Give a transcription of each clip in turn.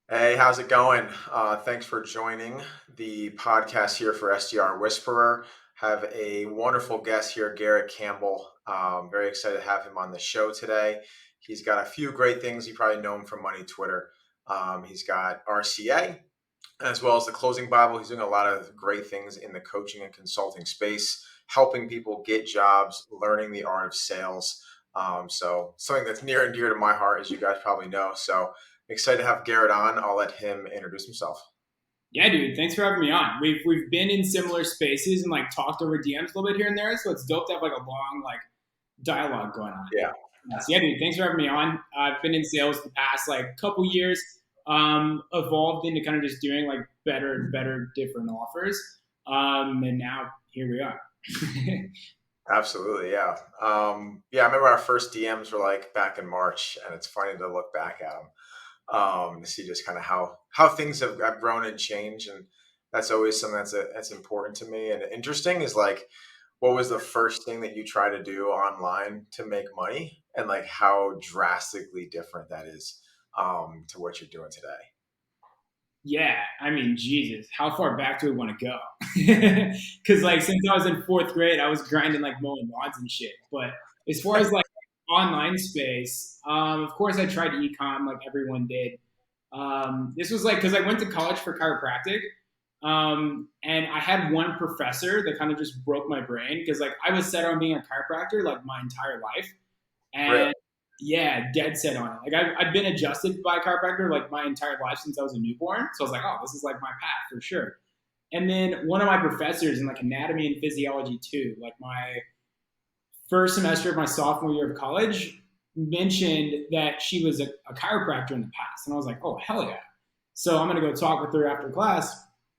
Hey, how's it going? Thanks for joining the podcast here for SDR Whisperer. Have a wonderful guest here, Garrett Campbell. Very excited to have him on the show today. He's got a few great things. You probably know him from Money Twitter. He's got RCA as well as the Closing Bible. He's doing a lot of great things in the coaching and consulting space, helping people get jobs, learning the art of sales. So something that's near and dear to my heart, as you guys probably know. So excited to have Garrett on. I'll let him introduce himself. Yeah, dude. Thanks for having me on. We've been in similar spaces and like talked over DMs a little bit here and there, so it's dope to have like a long dialogue going on. Yeah, Yeah, dude. Thanks for having me on. I've been in sales the past couple years. Evolved into kind of just doing like better and better different offers. And now here we are. absolutely. Yeah. I remember our first DMs were like back in March, and it's funny to look back at them. To see just kind of how things have grown and changed, and that's always something that's important to me and interesting. Is like, what was the first thing that you try to do online to make money, and like how drastically different that is to what you're doing today. Yeah, I mean, Jesus, how far back do we want to go? Because like since I was in fourth grade, I was grinding like mowing lawns and shit. But as far as like online space, of course I tried ecom like everyone did. This was like because I went to college for chiropractic, and I had one professor that kind of just broke my brain because like I was set on being a chiropractor like my entire life, Really? and yeah, dead set on it. Like I've been adjusted by a chiropractor like my entire life since I was a newborn. So I was like, oh, this is like my path for sure. And then one of my professors in like anatomy and physiology too, like my first semester of my sophomore year of college, mentioned that she was a chiropractor in the past. And I was like, oh, hell yeah. So I'm going to go talk with her after class.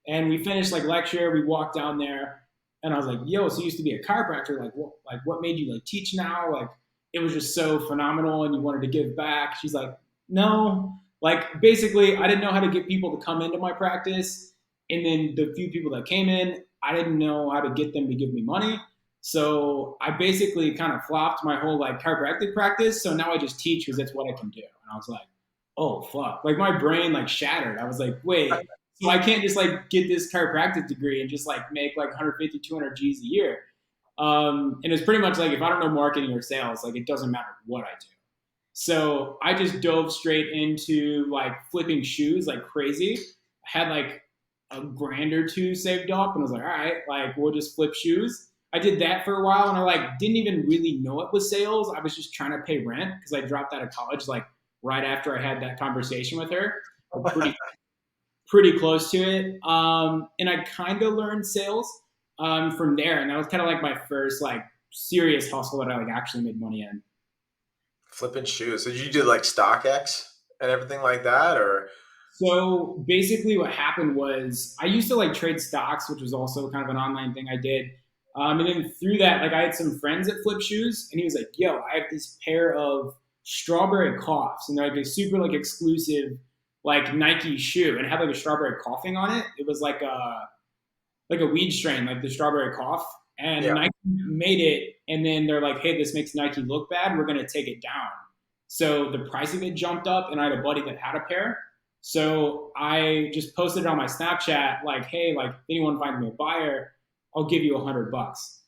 And we finished like lecture. We walked down there and I was like, yo, so you used to be a chiropractor. What made you like teach now? Like, it was just so phenomenal and you wanted to give back. She's like, no, like basically I didn't know how to get people to come into my practice. And then the few people that came in, I didn't know how to get them to give me money. So I basically kind of flopped my whole like chiropractic practice. So now I just teach because that's what I can do. And I was like, oh fuck. Like my brain like shattered. I was like, wait, so I can't just like get this chiropractic degree and just like make like 150, 200 G's a year. And it's pretty much like if I don't know marketing or sales, like it doesn't matter what I do. So I just dove straight into like flipping shoes like crazy. I had like a grand or two saved up and I was like, all right, like we'll just flip shoes. I did that for a while and I like didn't even really know it was sales. I was just trying to pay rent because I dropped out of college like right after I had that conversation with her. Pretty close to it. And I kind of learned sales from there. And that was kind of like my first like serious hustle that I like actually made money in. Flipping shoes. So did you do like StockX and everything like that, or So basically, what happened was I used to like trade stocks, which was also kind of an online thing I did. And then through that, like I had some friends that flip shoes, and he was like, "Yo, I have this pair of strawberry coughs, and they're like a super like exclusive like Nike shoe, and it had like a strawberry coughing on it. It was like a weed strain, like the strawberry cough. And yeah, Nike made it, and then they're like, "Hey, this makes Nike look bad. We're gonna take it down." So the price of it jumped up, and I had a buddy that had a pair. So I just posted it on my Snapchat, like, "Hey, like, if anyone finds me a buyer, I'll give you $100."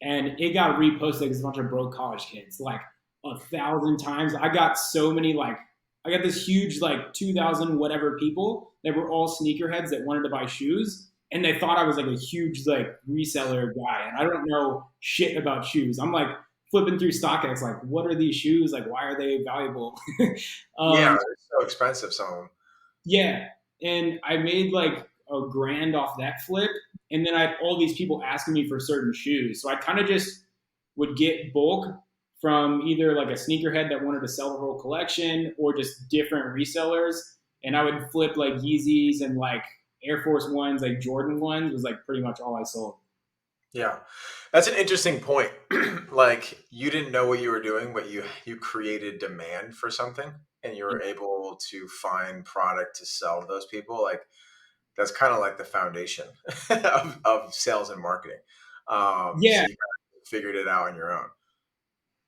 And it got reposted because a bunch of broke college kids, like 1,000 times. I got so many, like, I got this huge, like, 2,000 whatever people that were all sneakerheads that wanted to buy shoes. And they thought I was like a huge, like, reseller guy. And I don't know shit about shoes. I'm like flipping through StockX, like, what are these shoes? Like, why are they valuable? yeah, um, it's so expensive. Some of them. yeah. And I made like a grand off that flip. And then I had all these people asking me for certain shoes. So I kind of just would get bulk from either like a sneakerhead that wanted to sell the whole collection or just different resellers. And I would flip like Yeezys and like Air Force Ones, like Jordan ones was like pretty much all I sold. Yeah, that's an interesting point. Like you didn't know what you were doing, but you created demand for something, and you were able to find product to sell to those people. Like that's kind of like the foundation of sales and marketing. So Yeah, you kind of figured it out on your own.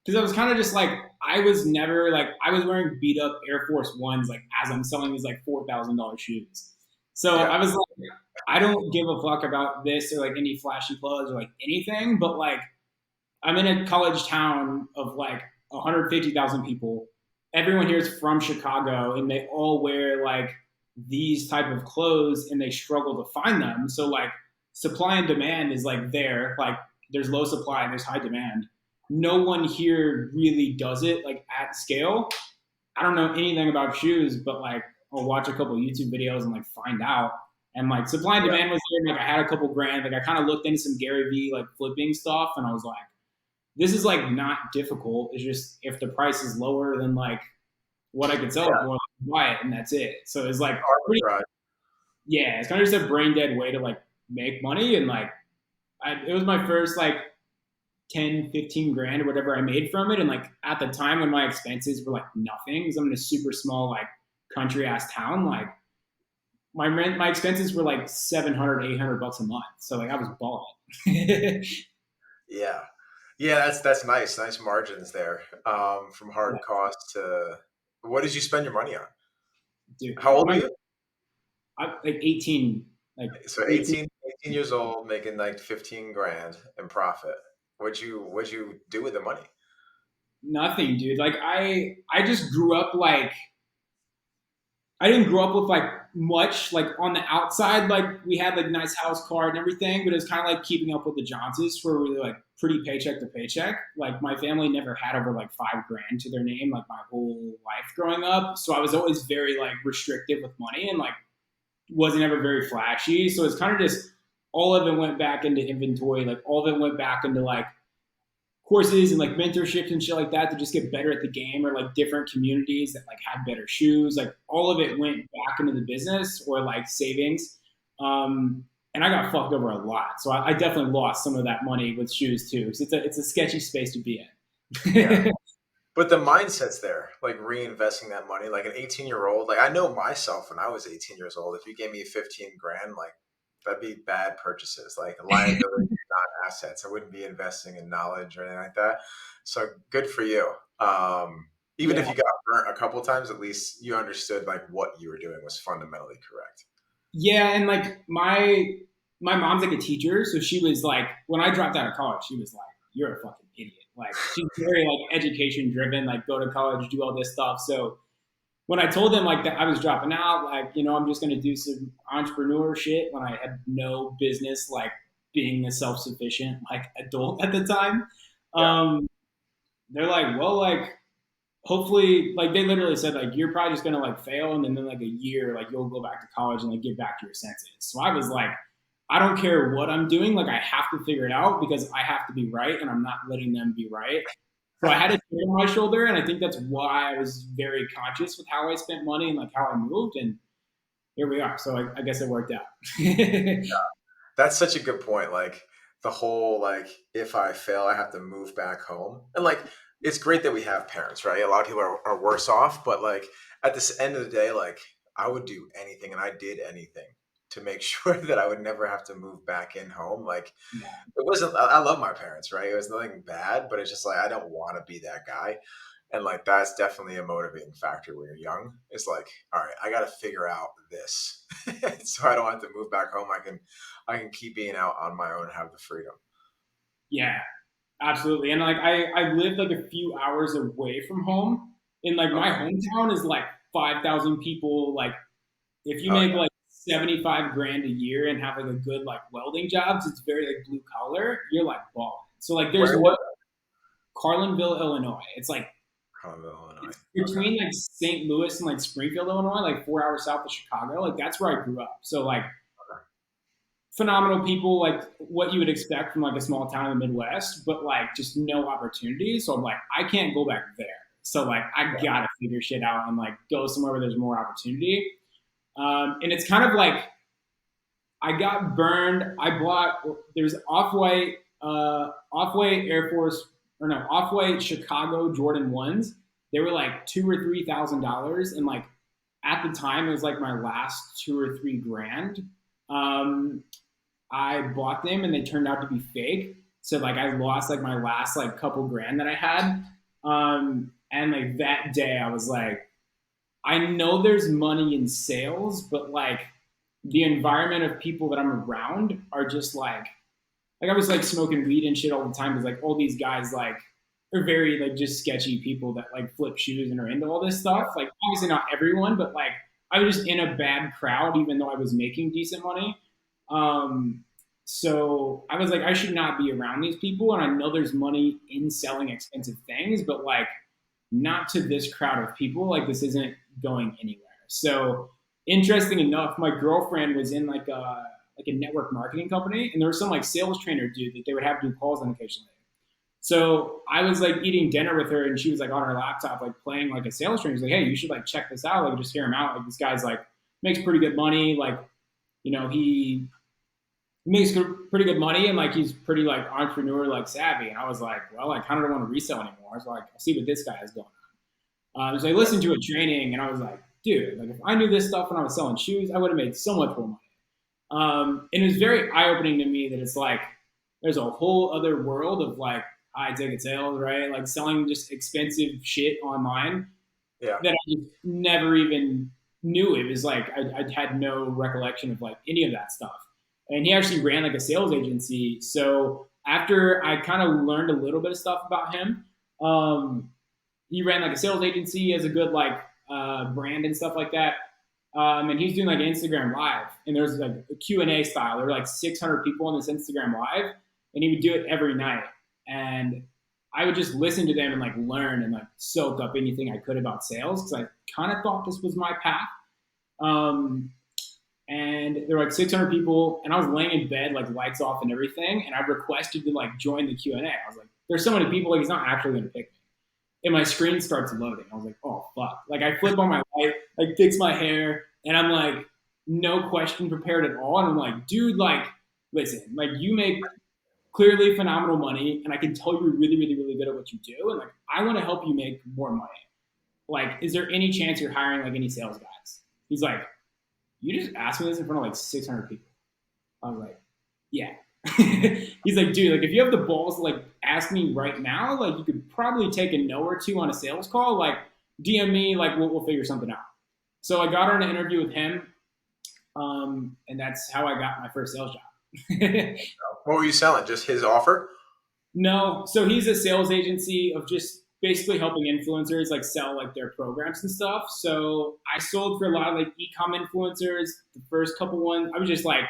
because I was kind of just like, I was never like, I was wearing beat up Air Force Ones like as I'm selling these like $4,000 shoes. So Yeah. I was like, I don't give a fuck about this or like any flashy clothes or like anything, but like I'm in a college town of like 150,000 people. Everyone here is from Chicago, and they all wear like these type of clothes, and they struggle to find them. So like supply and demand is like there. Like there's low supply, there's high demand. No one here really does it like at scale. I don't know anything about shoes, but like I'll watch a couple YouTube videos and like find out. And like supply and Yeah. demand was there. Like I had a couple grand. Like I kind of looked into some Gary V like flipping stuff, and I was like, this is like not difficult. It's just if the price is lower than like what I could sell it Yeah. for, like, buy it, and that's it. So it's like pretty, Arbitrage. yeah, it's kind of just a brain dead way to like make money. And like it was my first like 10, 15 grand or whatever I made from it. And like at the time when my expenses were like nothing, because I'm in a super small like country ass town, like my expenses were like 700, 800 bucks a month. So like I was balling. Yeah. Yeah, that's nice. Nice margins there. From hard Yeah, costs to what did you spend your money on? dude, How old are my you? I, like 18, like So 18. 18 years old, making like 15 grand in profit. What'd you do with the money? Nothing, dude. Like I just grew up like I didn't grow up with like much like on the outside. Like we had like nice house, car, and everything, but it was kind of like keeping up with the Joneses, where we were like pretty paycheck to paycheck. Like my family never had over like 5 grand to their name, like my whole life growing up. So I was always very like restrictive with money and like wasn't ever very flashy. So it's kind of just all of it went back into inventory. Like all of it went back into like courses and like mentorships and shit like that to just get better at the game, or like different communities that like had better shoes. Like all of it went back into the business or like savings. And I got fucked over a lot. So I definitely lost some of that money with shoes too. Because it's a sketchy space to be Yeah. in. But the mindset's there, like reinvesting that money. Like an 18-year-old, like I know myself when I was 18 years old, if you gave me 15 grand, like that'd be bad purchases, like liability, not assets. I wouldn't be investing in knowledge or anything like that. So good for you. Even if Yeah. you got burnt a couple times, at least you understood like what you were doing was fundamentally correct. Yeah, and like my mom's like a teacher, so she was like, when I dropped out of college, she was like, "You're a fucking idiot." Like she's very like education driven, like go to college, do all this stuff. So when I told them like that I was dropping out, like I'm just gonna do some entrepreneur shit when I had no business like being a self sufficient like adult at the time. Yeah. Um, they're like, well, like hopefully, like they literally said, like you're probably just gonna like fail, and then like a year, like you'll go back to college and like get back to your senses. So I was like, I don't care what I'm doing, like I have to figure it out because I have to be right, and I'm not letting them be right. So I had a chip on my shoulder, and I think that's why I was very conscious with how I spent money and like how I moved, and here we are. So I guess it worked out. That's such a good point. Like the whole like if I fail, I have to move back home. And like it's great that we have parents, right? A lot of people are worse off, but like at this end of the day, like I would do anything and I did anything to make sure that I would never have to move back in home. Like it wasn't I love my parents, right? It was nothing bad, but it's just like I don't want to be that guy. And like that's definitely a motivating factor when you're young. It's like, all right, I got to figure out this, so I don't have to move back home. I can keep being out on my own and have the freedom. Yeah, absolutely. And like I lived like a few hours away from home, and like my Okay. hometown is like 5,000 people. Like if you Oh make yeah. like 75 grand a year and have like a good like welding jobs, it's very like blue collar. You're like balling. So like there's Where no was Carlinville, Illinois. It's like that? Conville, Illinois. it's Okay. between like St. Louis and like Springfield, Illinois, like 4 hours south of Chicago. Like that's where I grew up. So like phenomenal people, like what you would expect from like a small town in the Midwest, but like just no opportunity. So I'm like, I can't go back there. So like I Yeah. gotta figure shit out and like go somewhere where there's more opportunity. And it's kind of like I got burned. I bought there's off-white Air Force or no off-white Chicago Jordan ones. They were like $2,000 or $3,000, and like at the time it was like my last 2 or 3 grand. Um, I bought them and they turned out to be fake. So like I lost like my last like couple grand that I had. And like that day, I was like, I know there's money in sales, but like the environment of people that I'm around are just like I was like smoking weed and shit all the time because like all these guys like are very like just sketchy people that like flip shoes and are into all this stuff. Like obviously not everyone, but like I was just in a bad crowd even though I was making decent money. Um, so I was like, I should not be around these people, and I know there's money in selling expensive things, but like not to this crowd of people. Like this isn't going anywhere. So interesting enough, my girlfriend was in like a network marketing company, and there was some like sales trainer dude that they would have do calls on occasionally. So I was like eating dinner with her, and she was like on her laptop, like playing like a sales trainer. She's like, "Hey, you should like check this out. Like, just hear him out. Like, this guy's like makes pretty good money. Like, he makes pretty good money, and like he's pretty like entrepreneur like savvy." And I was like, "Well, I kind of don't want to resell anymore. So like, I'll see what this guy is going on." So I listened to a training, and I was like, "Dude, like if I knew this stuff when I was selling shoes, I would have made so much more money." And it was very eye opening to me that it's like there's a whole other world of like high ticket sales, right? Like selling just expensive shit online Yeah. that I just never even knew. It was like I had no recollection of like any of that stuff. And he actually ran like a sales agency. So after I kind of learned a little bit of stuff about him, um, he ran like a sales agency. He has a good like brand and stuff like that. And he's doing like Instagram live, and there's like a Q&A style. There were like 600 people on this Instagram live, and he would do it every night. And I would just listen to them and like learn and like soak up anything I could about sales because I kind of thought this was my path. Um, and there were like 600 people, and I was laying in bed like lights off and everything, and I requested to like join the Q&A. I was like, "There's so many people, like he's not actually going to pick me." And my screen starts loading. I was like, "Oh fuck!" Like I flip on my light, like fix my hair, and I'm like, no question prepared at all. And I'm like, "Dude, like, listen, like you make clearly phenomenal money, and I can tell you're really, really, really good at what you do, and like I want to help you make more money. Like, is there any chance you're hiring like any sales guys?" He's like, "You just asked me this in front of like 600 people." I was like, "Yeah." He's like, "Dude, like if you have the balls to like ask me right now, like you could probably take a no or two on a sales call. Like DM me, like we'll figure something out." So I got her in an interview with him, and that's how I got my first sales job. What were you selling? Just his offer? No, so he's a sales agency of just basically helping influencers like sell like their programs and stuff. So I sold for a lot of like e-com influencers. The first couple ones, I was just like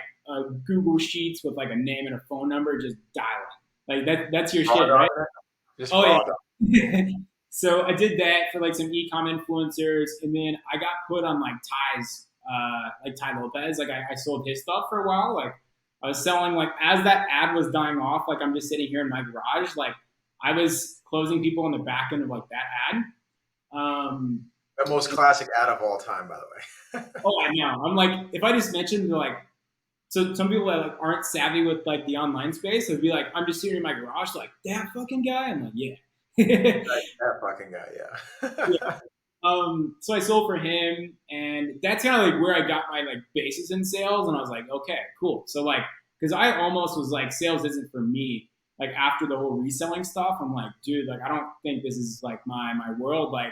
Google Sheets with like a name and a phone number, just dialing. Like that's your Raw shit, right? dog? Just Oh raw dog. yeah. So I did that for like some e-com influencers, and then I got put on like Ty Lopez. Like I sold his stuff for a while. Like I was selling like as that ad was dying off. Like I'm just sitting here in my garage. Like I was closing people on the back end of like that ad. Um, The most classic ad of all time, by the way. oh, I know. I'm like, if I just mentioned like, so some people that like aren't savvy with like the online space, would be like, I'm just sitting in my garage, like that fucking guy. I'm like, yeah. That fucking guy, Yeah. yeah. So I sold for him, and that's kind of like where I got my like basis in sales. And I was like, okay, cool. So like, because I almost was like, sales isn't for me. Like after the whole reselling stuff, I'm like, dude, like I don't think this is like my world. Like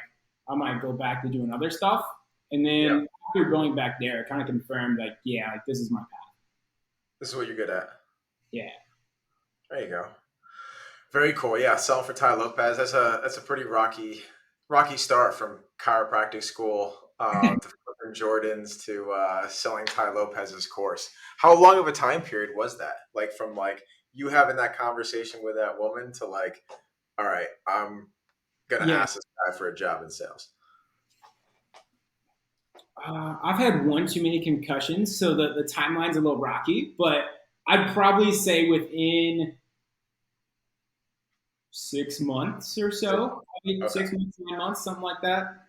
I might go back to doing other stuff. And Yeah. then after going back there, it kind of confirmed like, yeah, like this is my path. This is what you're good at. Yeah. There you go. Very cool. Yeah, selling for Ty Lopez. That's a pretty rocky start from chiropractic school to flipping Jordans to selling Ty Lopez's course. How long of a time period was that? Like from like you having that conversation with that woman to like, all right, I'm gonna Yeah. ask this guy for a job in sales. I've had one too many concussions, so the timeline's a little rocky, but I'd probably say within 6 months or so, maybe Okay. 6 months, 9 months, something like that.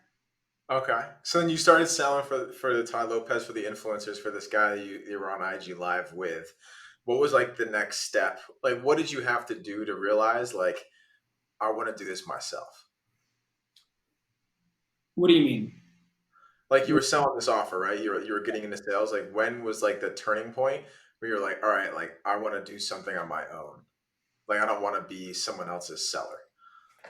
Okay. So then you started selling for the Ty Lopez for the influencers for this guy you were on IG Live with. What was like the next step? Like what did you have to do to realize like I want to do this myself? What do you mean? Like you were selling this offer, right? You were getting into sales. Like when was like the turning point where you're like, all right, like I want to do something on my own. Like I don't want to be someone else's seller.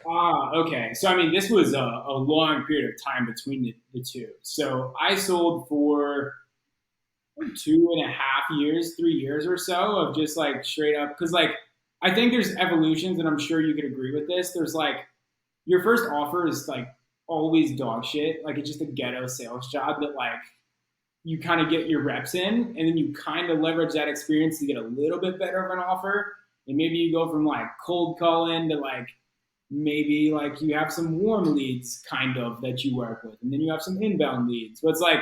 Okay. So, I mean, this was a long period of time between the two. So, I sold for 2.5 years, 3 years or so of just like straight up. Cause like, I think there's evolutions, and I'm sure you could agree with this. There's like, your first offer is like always dog shit. Like, it's just a ghetto sales job that like you kind of get your reps in, and then you kind of leverage that experience to get a little bit better of an offer. And maybe you go from like cold calling to like maybe like you have some warm leads kind of that you work with, and then you have some inbound leads. So it's like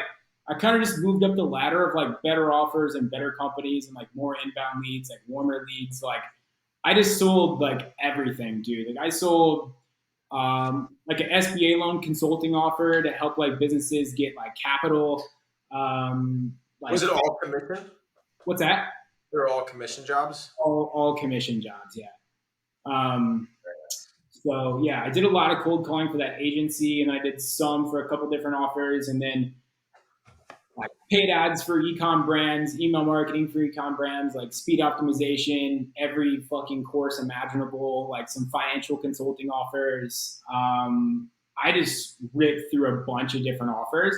I kind of just moved up the ladder of like better offers and better companies and like more inbound leads, like warmer leads. Like I just sold like everything, dude. Like I sold like an SBA loan consulting offer to help like businesses get like capital. Was Like it all commission? what's that? They were all commission jobs. All commission jobs, yeah. Um, so yeah, I did a lot of cold calling for that agency, and I did some for a couple different offers, and then like paid ads for ecom brands, email marketing for ecom brands, like speed optimization, every fucking course imaginable, like some financial consulting offers. I just ripped through a bunch of different offers.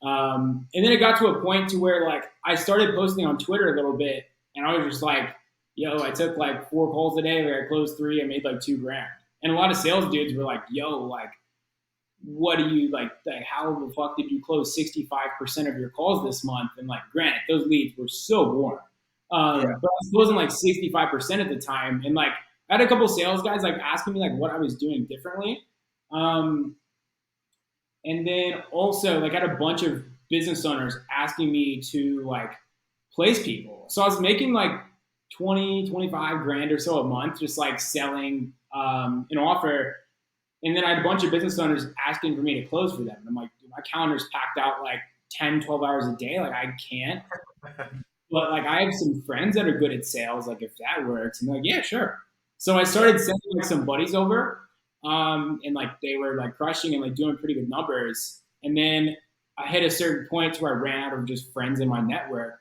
And then it got to a point to where like I started posting on Twitter a little bit, and I was just like, yo, I took like 4 calls a day, like I closed three, I made like 2 grand. And a lot of sales dudes were like, yo, like what do you like how the fuck did you close 65% of your calls this month? And like granted, those leads were so warm. Yeah. But I was closing like 65% at the time. And like I had a couple sales guys like asking me like what I was doing differently. Um, and then also like I had a bunch of business owners asking me to like place people. So I was making like 20, 25 grand or so a month, just like selling an offer. And then I had a bunch of business owners asking for me to close for them. And I'm like, dude, my calendar's packed out like 10, 12 hours a day. Like I can't. But like I have some friends that are good at sales. Like if that works, and they're like, yeah, sure. So I started sending like some buddies over, and like they were like crushing and like doing pretty good numbers. And then I hit a certain point where I ran out of just friends in my network.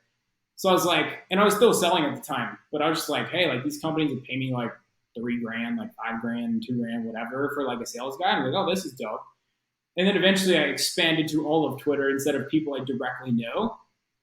So I was like, and I was still selling at the time, but I was just like, hey, like these companies would pay me like 3 grand, like 5 grand, 2 grand, whatever for like a sales guy. And I'm like, oh, this is dope. And then eventually I expanded to all of Twitter instead of people I directly know.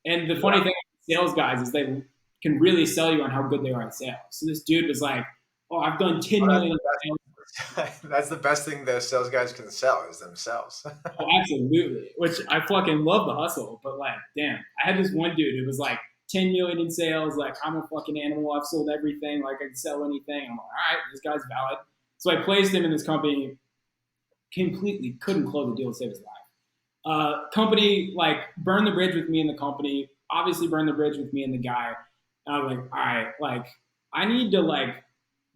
And the funny thing with sales guys is they can really sell you on how good they are at sales. So this dude was like, oh, I've done 10 Oh, million in sales. that's the best thing the sales guys can sell is themselves. Oh, absolutely. Which I fucking love the hustle, but like, damn, I had this one dude who was like 10 million in sales. Like, I'm a fucking animal. I've sold everything. Like, I can sell anything. I'm like, all right, this guy's valid. So I placed him in this company. Completely couldn't close the deal to save his life. Company like burned the bridge with me and the company. Obviously, burned the bridge with me and the guy. And I was like, all right, like I need to like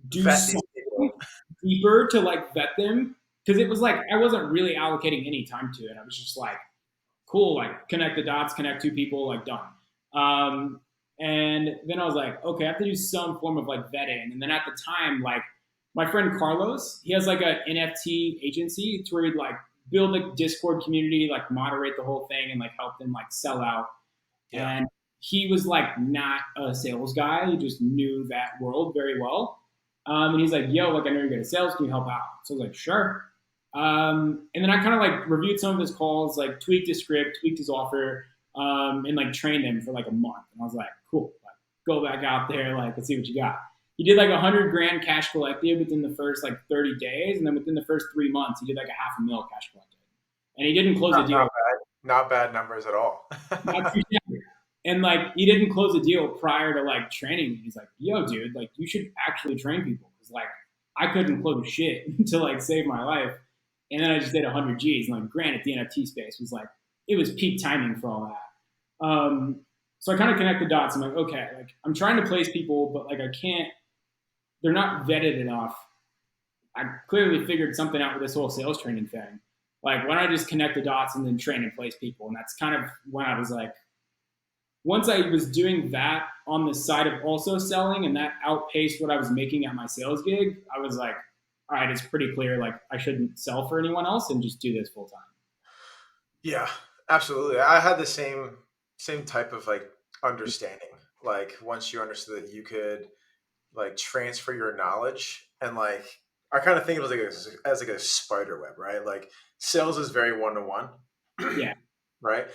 do Vet these people. something deeper to like vet them because it was like I wasn't really allocating any time to it. I was just like, cool, like connect the dots, connect two people, like done. Um, and then I was like, okay, I have to do some form of like vetting. And then at the time, like my friend Carlos, he has like an NFT agency. It's where he'd like build a Discord community, like moderate the whole thing and like help them like sell out. Yeah. And he was like not a sales guy. He just knew that world very well. And he's like, yo, like I know you're good at sales. Can you help out? So I was like, sure. And then I kind of like reviewed some of his calls, like tweaked his script, tweaked his offer, and like trained him for like a month. And I was like, cool, like go back out there, like let's see what you got. He did like 100 grand cash collected within the first like 30 days, and then within the first 3 months, he did like a half a mil cash collected, and he didn't close the Not deal. bad. Not bad numbers at all. Not too shabby. And like he didn't close the deal prior to like training me. He's like, yo, dude, like you should actually train people because like I couldn't close shit to like save my life. And then I just did 100 G's. And like, granted, the NFT space was like, it was peak timing for all that. So I kind of connect the dots. I'm like, okay, like I'm trying to place people, but like I can't, they're not vetted enough. I clearly figured something out with this whole sales training thing. Like, why don't I just connect the dots and then train and place people? And that's kind of when I was like, once I was doing that on the side of also selling and that outpaced what I was making at my sales gig, I was like, all right, it's pretty clear like I shouldn't sell for anyone else and just do this full time. Yeah, absolutely. I had the same type of like understanding. Like once you understood that you could like transfer your knowledge and like I kind of think of it as like a spider web, right? Like sales is very one to one, Yeah. right?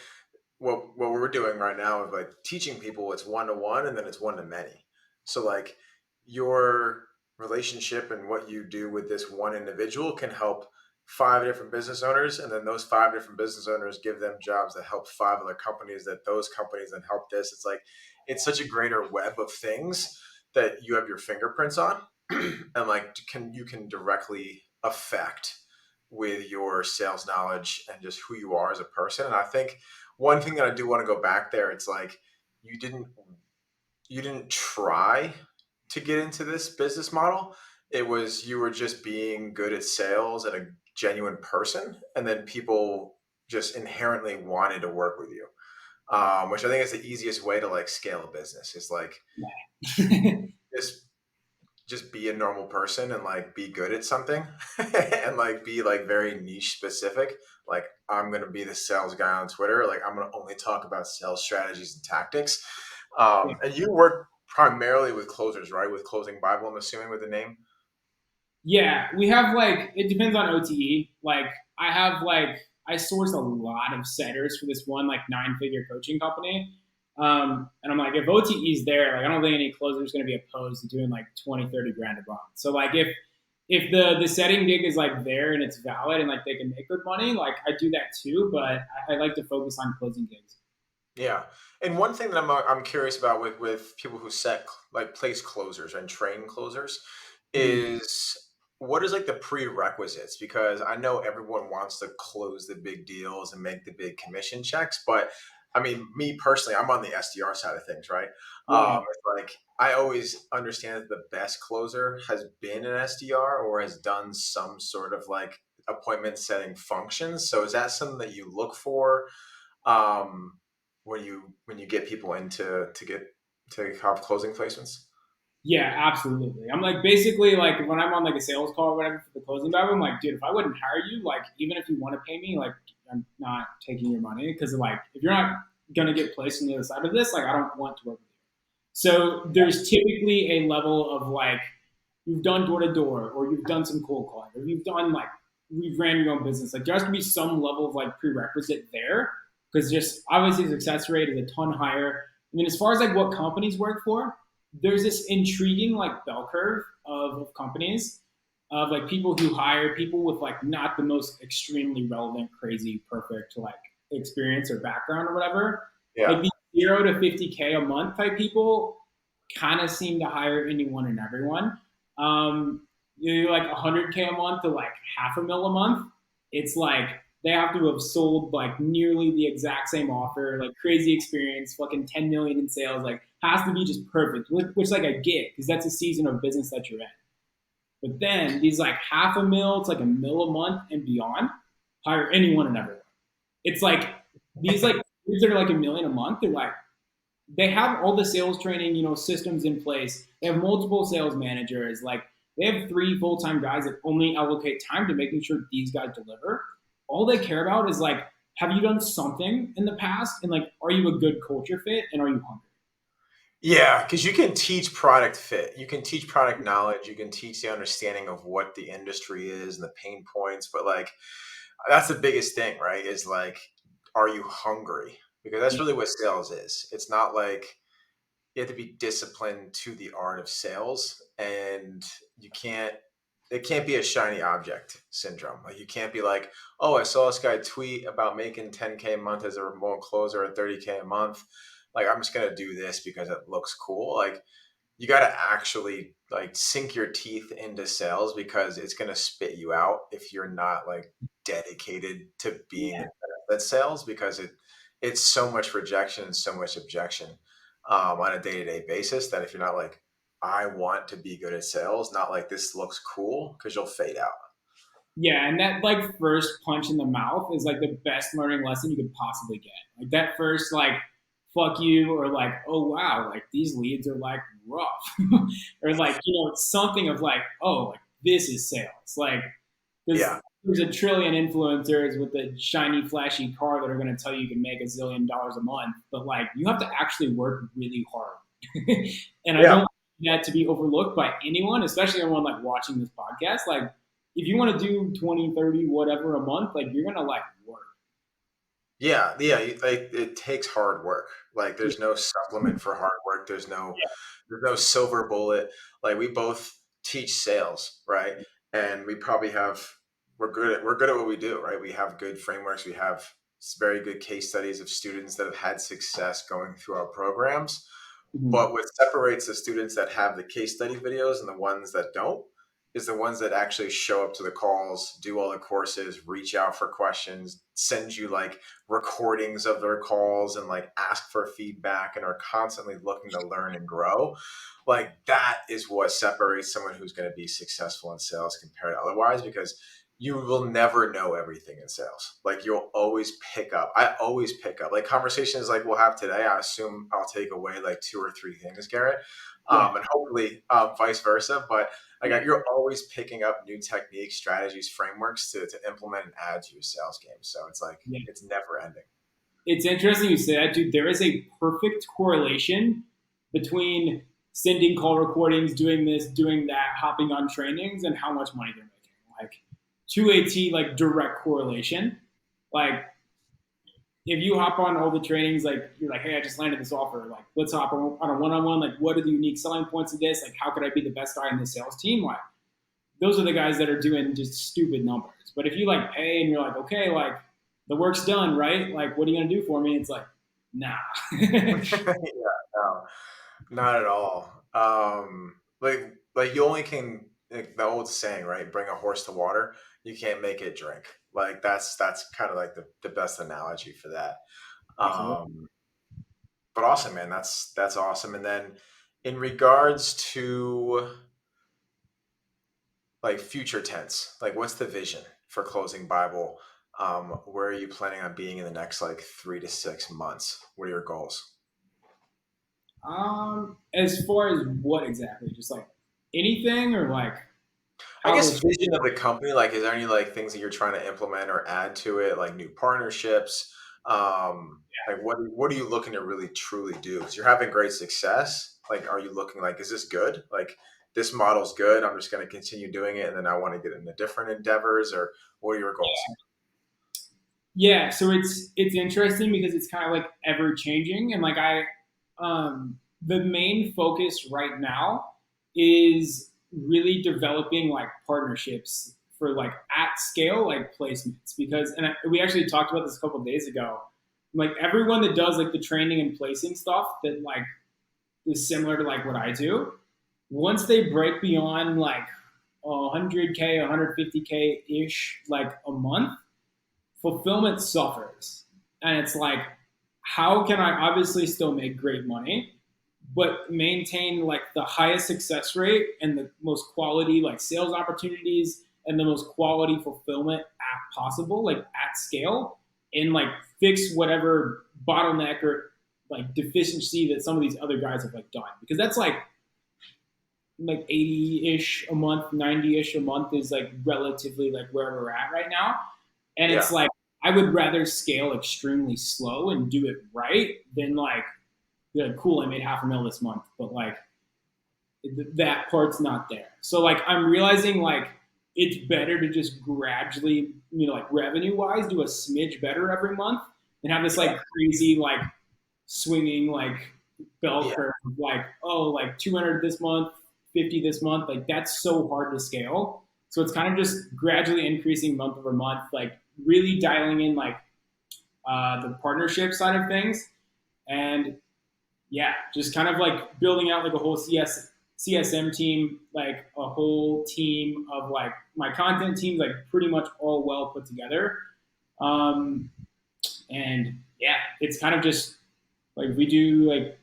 What we're doing right now is like teaching people it's one to one and then it's one to many. So like your relationship and what you do with this one individual can help five different business owners, and then those five different business owners give them jobs that help five other companies, that those companies then help this. It's like it's such a greater web of things that you have your fingerprints on and like you can directly affect with your sales knowledge and just who you are as a person. And I think one thing that I do want to go back there, it's like you didn't you didn't try to get into this business model. It was you were just being good at sales and a genuine person, and then people just inherently wanted to work with you, which I think is the easiest way to like scale a business. Is like just just be a normal person and like be good at something and like be like very niche specific. Like I'm gonna be the sales guy on Twitter. Like I'm gonna only talk about sales strategies and tactics. And you work primarily with closers, right? With Closing Bible, I'm assuming, with the name. Yeah, we have like it depends on OTE. Like I have like I source a lot of setters for this one like 9-figure coaching company. And I'm like, if OTE is there, like I don't think any closer is going to be opposed to doing like 20, 30 grand a month. So like if the setting gig is like there and it's valid and like they can make good money, like I do that too. But I like to focus on closing gigs. Yeah, and one thing that I'm curious about with people who set like place closers and train closers Mhm. is what is like the prerequisites, because I know everyone wants to close the big deals and make the big commission checks, but I mean, me personally, I'm on the SDR side of things, right? Yeah. It's like I always understand that the best closer has been an SDR or has done some sort of like appointment setting functions. So is that something that you look for? um, when you get people into to have closing placements? Yeah, absolutely. I'm like basically like when I'm on like a sales call or whatever for the closing job, I'm like, dude, if I wouldn't hire you, like even if you want to pay me, like I'm not taking your money because like if you're not gonna get placed on the other side of this, like I don't want to work with you. So there's typically a level of like you've done door to door or you've done some cold calling or you've done like we've ran your own business. Like there has to be some level of like prerequisite there because just obviously success rate is a ton higher. And then as far as like what companies work for, there's this intriguing like bell curve of companies of like people who hire people with like not the most extremely relevant, crazy, perfect like experience or background or whatever. Yeah, Like the 0 to 50K a month type people kind of seem to hire anyone and everyone. You like 100K a month to like half a mil a month. It's like they have to have sold like nearly the exact same offer, like crazy experience, fucking 10 million in sales, like has to be just perfect, which like I get because that's a season of business that you're in. But then these like half a mil, it's like a mil a month and beyond, hire anyone and everyone. It's like these like dudes that are like a million a month, they're like they have all the sales training, systems in place. They have multiple sales managers. Like they have 3 full-time guys that only allocate time to making sure these guys deliver. All they care about is like, have you done something in the past? And like, are you a good culture fit? And are you hungry? yeah, because you can teach product fit, you can teach product knowledge, you can teach the understanding of what the industry is and the pain points, but like that's the biggest thing, right? Is like, are you hungry? Because that's Yeah, really what sales is. It's not like you have to be disciplined to the art of sales, and you can't it can't be a shiny object syndrome. Like you can't be like, oh, I saw this guy tweet about making 10K a month as a remote closer or 30K a month, like I'm just gonna do this because it looks cool. Like you got to actually like sink your teeth into sales, because it's going to spit you out if you're not like dedicated to being yeah, at sales, because it's so much rejection and so much objection on a day-to-day basis, that if you're not like, I want to be good at sales, not like this looks cool, because you'll fade out. yeah. And that like first punch in the mouth is like the best learning lesson you could possibly get. Like that first like fuck you or like oh wow like these leads are like rough or like something of like oh like this is sales like because Yeah. there's a trillion influencers with a shiny, flashy car that are going to tell you can make $1 zillion a month, but like you have to actually work really hard. And I Yeah. don't. that to be overlooked by anyone, especially anyone like watching this podcast. Like, if you want to do 20, 30, whatever a month, like you're gonna like work. Yeah. Like it takes hard work. Like Yeah, there's no supplement for hard work. There's no silver bullet. Like we both teach sales, right? And we probably have we're good at what we do, right? We have good frameworks. We have very good case studies of students that have had success going through our programs. Mhm. But what separates the students that have the case study videos and the ones that don't is the ones that actually show up to the calls, do all the courses, reach out for questions, send you like recordings of their calls and like ask for feedback and are constantly looking to learn and grow. Like that is what separates someone who's going to be successful in sales compared to otherwise, because you will never know everything in sales. Like you'll always pick up. I always pick up like conversations like we'll have today. I assume I'll take away like two or three things, Garrett, Yeah, and hopefully vice versa. But like yeah, you're always picking up new techniques, strategies, frameworks to implement and add to your sales game. So it's like yeah. it's never ending. It's interesting you say that, dude. There is a perfect correlation between sending call recordings, doing this, doing that, hopping on trainings, and how much money they're making. Like to a T, like direct correlation. Like if you hop on all the trainings, like you're like, hey, I just landed this offer. Like let's hop on a one-on-one. Like what are the unique selling points of this? Like how could I be the best guy in the sales team? Like those are the guys that are doing just stupid numbers. But if you like pay and you're like, okay, like the work's done, right? Like, what are you gonna do for me? It's like, nah. Yeah, no, not at all. Like you only can like the old saying, right? Bring a horse to water. You can't make it drink. Like that's kind of like the best analogy for that. Absolutely. Um, but awesome, man. That's awesome. And then in regards to like future tense, like what's the vision for Closing Bible? Where are you planning on being in the next like 3 to 6 months? What are your goals? As far as what exactly? Just like anything or like I how guess this? vision of the company, like, is there any like things that you're trying to implement or add to it, like new partnerships? Like, what are you looking to really truly do? Because you're having great success. Like, are you looking like, is this good? Like, this model's good. I'm just going to continue doing it, and then I want to get into different endeavors. Or what are your goals? Yeah, so it's interesting because it's kind of like ever changing, and like the main focus right now is really developing like partnerships for like at scale like placements because we actually talked about this a couple of days ago. Like everyone that does like the training and placing stuff that like is similar to like what I do, once they break beyond like 100K, 150K ish like a month, fulfillment suffers. And it's like, how can I obviously still make great money, but maintain like the highest success rate and the most quality like sales opportunities and the most quality fulfillment at possible, like at scale, and like fix whatever bottleneck or like deficiency that some of these other guys have like done. Because that's like 80-ish a month, 90-ish a month is like relatively like where we're at right now. And Yeah, it's like I would rather scale extremely slow and do it right than like, be like cool, I made half a mil this month, but like that part's not there. So like I'm realizing like it's better to just gradually, like revenue wise, do a smidge better every month than have this yeah, like crazy like swinging like bell yeah, curve of like, oh, like 200 this month, 50 this month. Like that's so hard to scale. So it's kind of just gradually increasing month over month, like really dialing in like the partnership side of things. And yeah, just kind of like building out like a whole CSM team, like a whole team of like my content teams, like pretty much all well put together. Um, and yeah, it's kind of just like we do like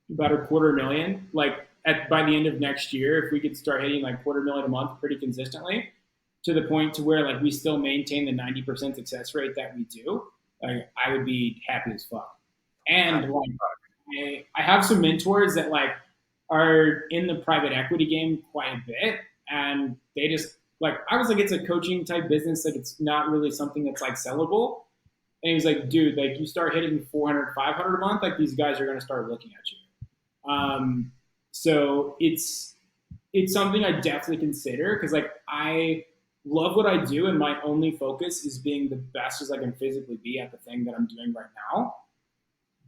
about a quarter million. Like at by the end of next year, if we could start hitting like quarter million a month pretty consistently, to the point to where like we still maintain the 90% success rate that we do, like I would be happy as fuck. And happy. like I have some mentors that like are in the private equity game quite a bit, and they just like I was like it's a coaching type business, like it's not really something that's like sellable. And he was like, dude, like you start hitting 400, 500 a month, like these guys are gonna start looking at you. So it's something I definitely consider because like I love what I do and my only focus is being the best as I can physically be at the thing that I'm doing right now.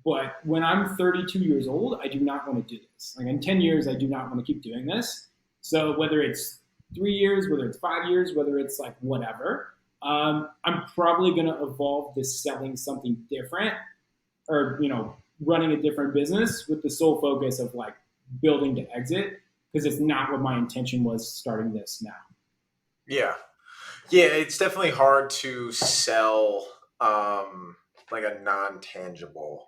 But when I'm 32 years old, I do not want to do this. Like in 10 years, I do not want to keep doing this. So whether it's 3 years, whether it's 5 years, whether it's like whatever, I'm probably going to evolve to selling something different or, running a different business with the sole focus of like building to exit because it's not what my intention was starting this now. Yeah. Yeah, it's definitely hard to sell um like a non-tangible Yeah.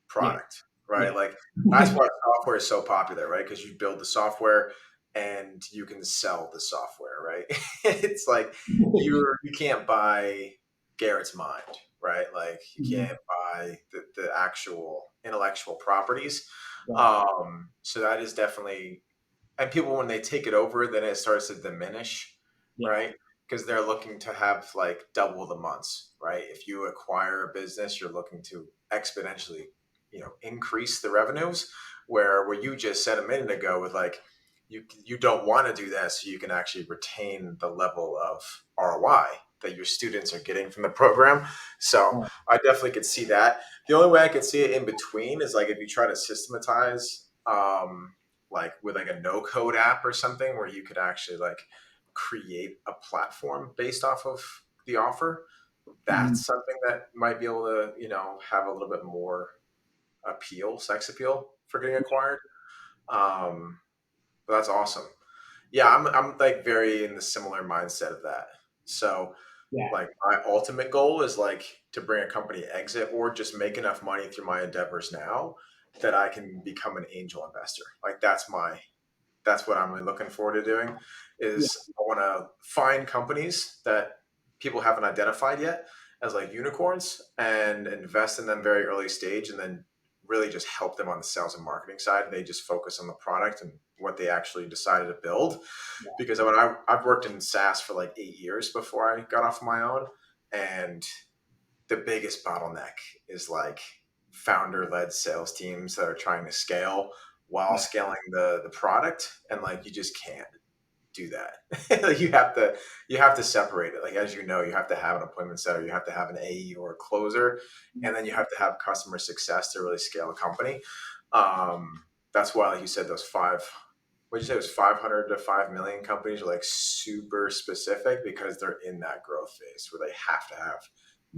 product, right? Yeah. Like that's why software is so popular, right? Because you build the software and you can sell the software, right? It's like you can't buy Garrett's mind, right? Like you Mhm. can't buy the actual intellectual properties. Right. So that is definitely, and people when they take it over, then it starts to diminish, Yeah. right? Because they're looking to have like double the months, right? If you acquire a business, you're looking to exponentially, increase the revenues. Where what you just said a minute ago with like you don't want to do that, so you can actually retain the level of ROI that your students are getting from the program. So Right. I definitely could see that. The only way I could see it in between is like if you try to systematize like with like a no code app or something where you could actually like create a platform based off of the offer. Mhm. That's something that might be able to, have a little bit more appeal, sex appeal for getting acquired. um but that's awesome. Yeah, I'm like very in the similar mindset of that. So Yeah. like my ultimate goal is like to bring a company exit or just make enough money through my endeavors now that I can become an angel investor. Like that's what I'm really looking forward to doing Yeah. is I want to find companies that people haven't identified yet as like unicorns and invest in them very early stage and then really just help them on the sales and marketing side. They just focus on the product and what they actually decided to build. Because I've worked in SaaS for like 8 years before I got off my own, and the biggest bottleneck is like founder led sales teams that are trying to scale while Yeah. scaling the product, and like you just can't do that. Like you have to separate it. Like as you know, you have to have an appointment setter, you have to have an AE or a closer, and then you have to have customer success to really scale a company. That's why, like you said, those five, what did you say, it was 500 to 5 million companies are like super specific because they're in that growth phase where they have to have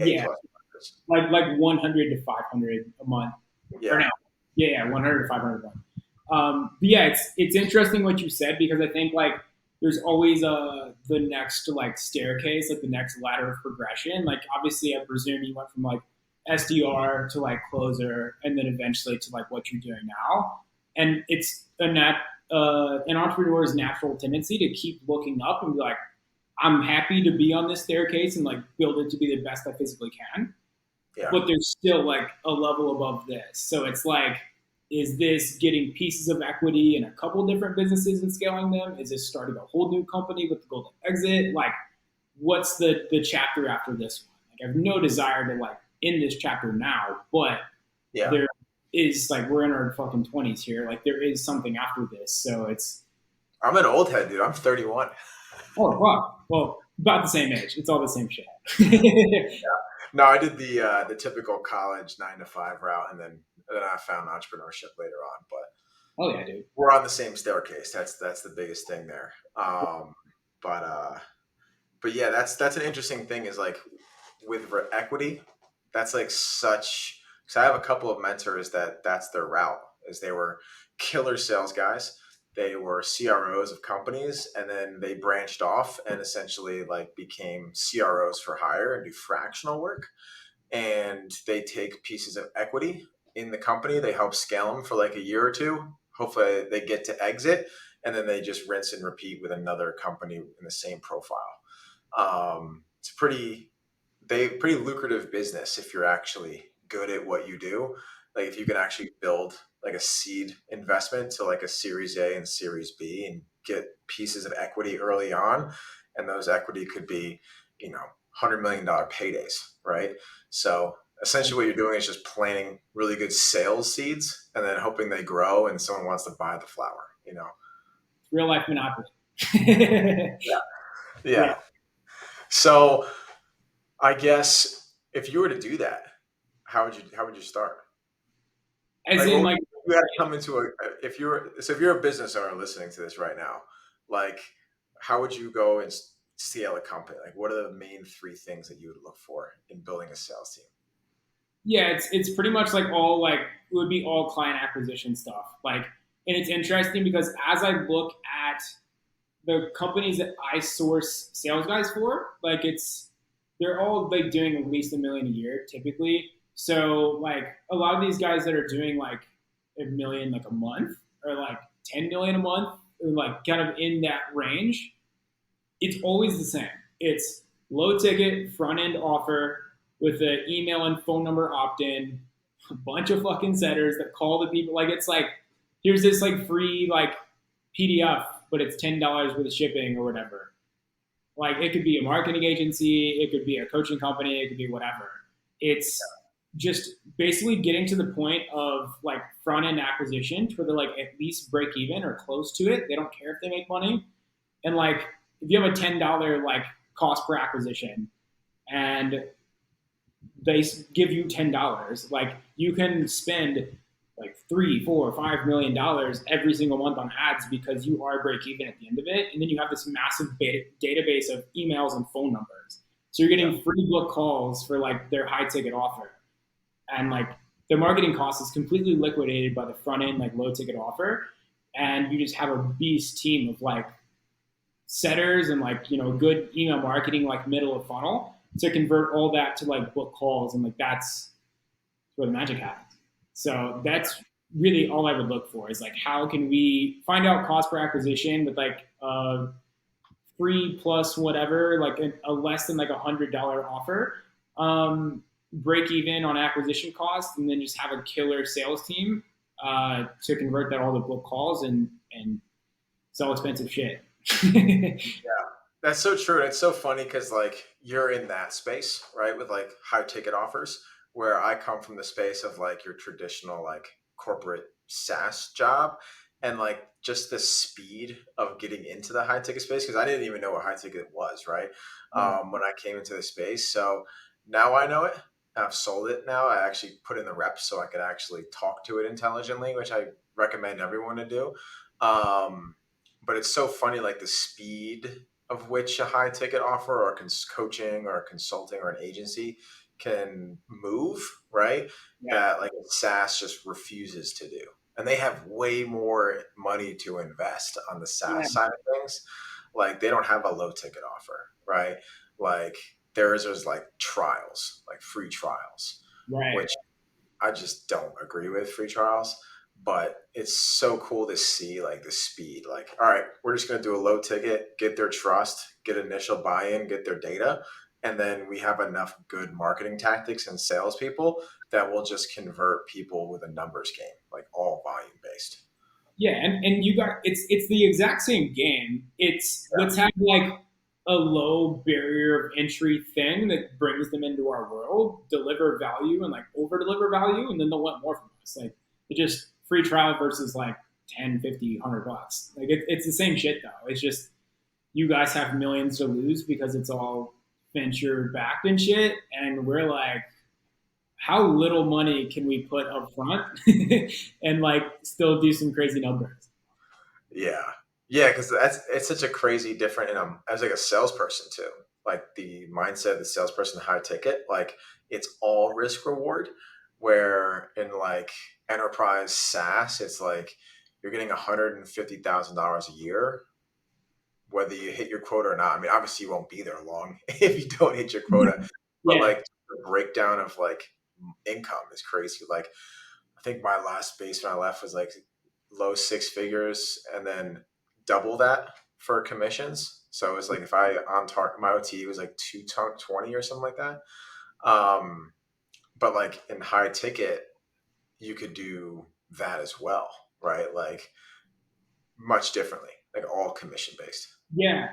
A Yeah. plus members. Like 100 to 500 a month, or Yeah. no, yeah, 100 to 500 a month. But yeah, it's interesting what you said because I think like there's always the next like staircase, like the next ladder of progression. Like obviously, I presume you went from like SDR to like closer, and then eventually to like what you're doing now. And it's an entrepreneur's natural tendency to keep looking up and be like, I'm happy to be on this staircase and like build it to be the best I physically can, Yeah. but there's still like a level above this. So it's like, is this getting pieces of equity in a couple different businesses and scaling them? Is this starting a whole new company with the goal to exit? Like, what's the chapter after this one? Like, I have no desire to like end this chapter now, but Yeah. there is like we're in our fucking 20s here. Like, there is something after this. So it's I'm an old head, dude. I'm 31. oh fuck. Well, about the same age. It's all the same shit. No, I did the typical college 9 to 5 route, and then I found entrepreneurship later on. But Oh yeah, dude. we're on the same staircase. That's the biggest thing there. But but yeah, that's an interesting thing. Is like with equity, that's like such. Because I have a couple of mentors that's their route. Is they were killer sales guys. They were CROs of companies, and then they branched off and essentially like became CROs for hire and do fractional work, and they take pieces of equity in the company. They help scale them for like a year or two. Hopefully, they get to exit, and then they just rinse and repeat with another company in the same profile. It's pretty lucrative business if you're actually good at what you do. Like if you can actually build like a seed investment to like a Series A and Series B and get pieces of equity early on, and those equity could be, $100 million paydays, right? So essentially what you're doing is just planting really good sales seeds and then hoping they grow and someone wants to buy the flower, you know? Real life monopoly. Yeah. Yeah. Yeah. So I guess if you were to do that, how would you start? As Like, in well, like, you had to come into a if you're a business owner listening to this right now, like, how would you go and scale a company? Like, what are the main three things that you would look for in building a sales team? yeah, it's pretty much like all like, it would be all client acquisition stuff. Like, and it's interesting because as I look at the companies that I source sales guys for, like they're all like doing at least 1 million a year typically. So like a lot of these guys that are doing like 1 million like a month or like 10 million a month, or like kind of in that range, it's always the same. It's low ticket front end offer with the email and phone number opt in, a bunch of fucking setters that call the people. Like it's like, here's this like free like PDF, but it's $10 with shipping or whatever. Like it could be a marketing agency, it could be a coaching company, it could be whatever. It's just basically getting to the point of like front end acquisition where they're like at least break even or close to it. They don't care if they make money. And like if you have a $10 like cost per acquisition and they give you $10, like you can spend like 3, 4, 5 million dollars every single month on ads because you are break even at the end of it, and then you have this massive database of emails and phone numbers. So you're Yeah. getting free book calls for like their high ticket offer, and like the marketing cost is completely liquidated by the front end like low ticket offer, and you just have a beast team of like setters and like good email marketing like middle of funnel to convert all that to like book calls, and like that's where the magic happens. So that's really all I would look for is like how can we find out cost per acquisition with like free plus whatever, like a less than like $100 offer, break even on acquisition costs, and then just have a killer sales team to convert that all to book calls and sell expensive shit. Yeah, that's so true. And it's so funny because like you're in that space, right? With like high ticket offers, where I come from the space of like your traditional like corporate SaaS job, and like just the speed of getting into the high ticket space because I didn't even know what high ticket was, right? Yeah. When I came into the space, so now I know it. I've sold it now. I actually put in the reps so I could actually talk to it intelligently, which I recommend everyone to do. Um, but it's so funny, like the speed of which a high ticket offer or coaching or consulting or an agency can move, right? Yeah. That like SaaS just refuses to do. And they have way more money to invest on the Yeah. SaaS side of things. Like they don't have a low ticket offer, right? Like theirs is like trials, like free trials, Right. which I just don't agree with free trials. But it's so cool to see like the speed. Like, all right, we're just going to do a low ticket, get their trust, get initial buy in, get their data. And then we have enough good marketing tactics and salespeople that will just convert people with a numbers game, like all volume based. Yeah, and you got it's the exact same game. It's Yeah. let's have like a low barrier of entry thing that brings them into our world, deliver value and like over deliver value, and then they'll want more from us. Like it just free trial versus like 10, 50, $100. Like it's the same shit though. It's just you guys have millions to lose because it's all venture backed and shit, and we're like how little money can we put up front and like still do some crazy numbers? Yeah. Yeah, because that's it's such a crazy different as like a salesperson too. Like the mindset of the salesperson high ticket, like it's all risk reward. Where in like enterprise SaaS, it's like you're getting $150,000 a year, whether you hit your quota or not. I mean, obviously you won't be there long if you don't hit your quota. But Yeah, like the breakdown of like income is crazy. Like I think my last base when I left was like low six figures and then double that for commissions. So it was like if I on target, my OT was like 220 or something like that. Um, but like in high ticket, you could do that as well, right? Like much differently, like all commission based. yeah.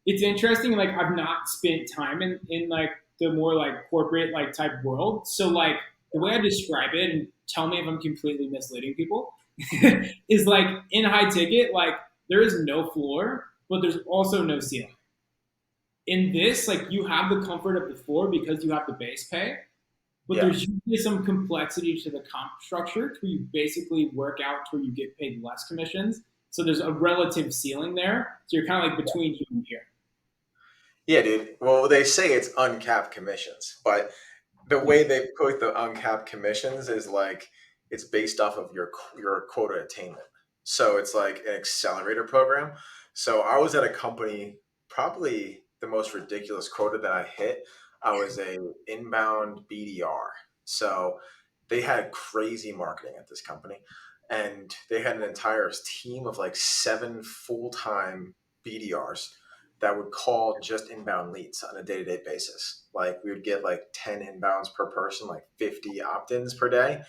It's interesting. Like I've not spent time in like the more like corporate like type world. So like the way I describe it, and tell me if I'm completely misleading people, is like in high ticket, like there is no floor, but there's also no ceiling. In this, like you have the comfort of the floor because you have the base pay, but Yeah. there's usually some complexity to the comp structure where you basically work out to where you get paid less commissions. So there's a relative ceiling there. So you're kind of like between here and here. Yeah, dude. Well, they say it's uncapped commissions, but the Yeah. way they put the uncapped commissions is like it's based off of your quota attainment. So it's like an accelerator program. So I was at a company, probably the most ridiculous quota that I hit. I was a inbound BDR. So they had crazy marketing at this company, and they had an entire team of like 7 full-time BDRs that would call just inbound leads on a day-to-day basis. Like we would get like 10 inbounds per person, like 50 opt-ins per day.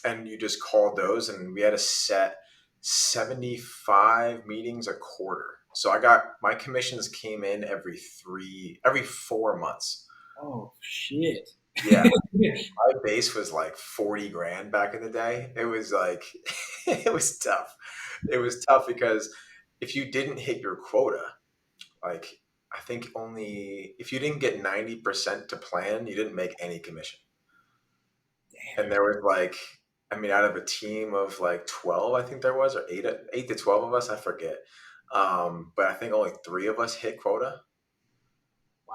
And you just called those, and we had to set 75 meetings a quarter. So I got my commissions came in every 4 months. Oh shit. Yeah. My base was like 40 grand back in the day. It was like, it was tough. It was tough because if you didn't hit your quota, like I think only if you didn't get 90% to plan, you didn't make any commission. And there was like, I mean, out of a team of like 12, I think there was, or eight to 12 of us, I forget. But I think only three of us hit quota.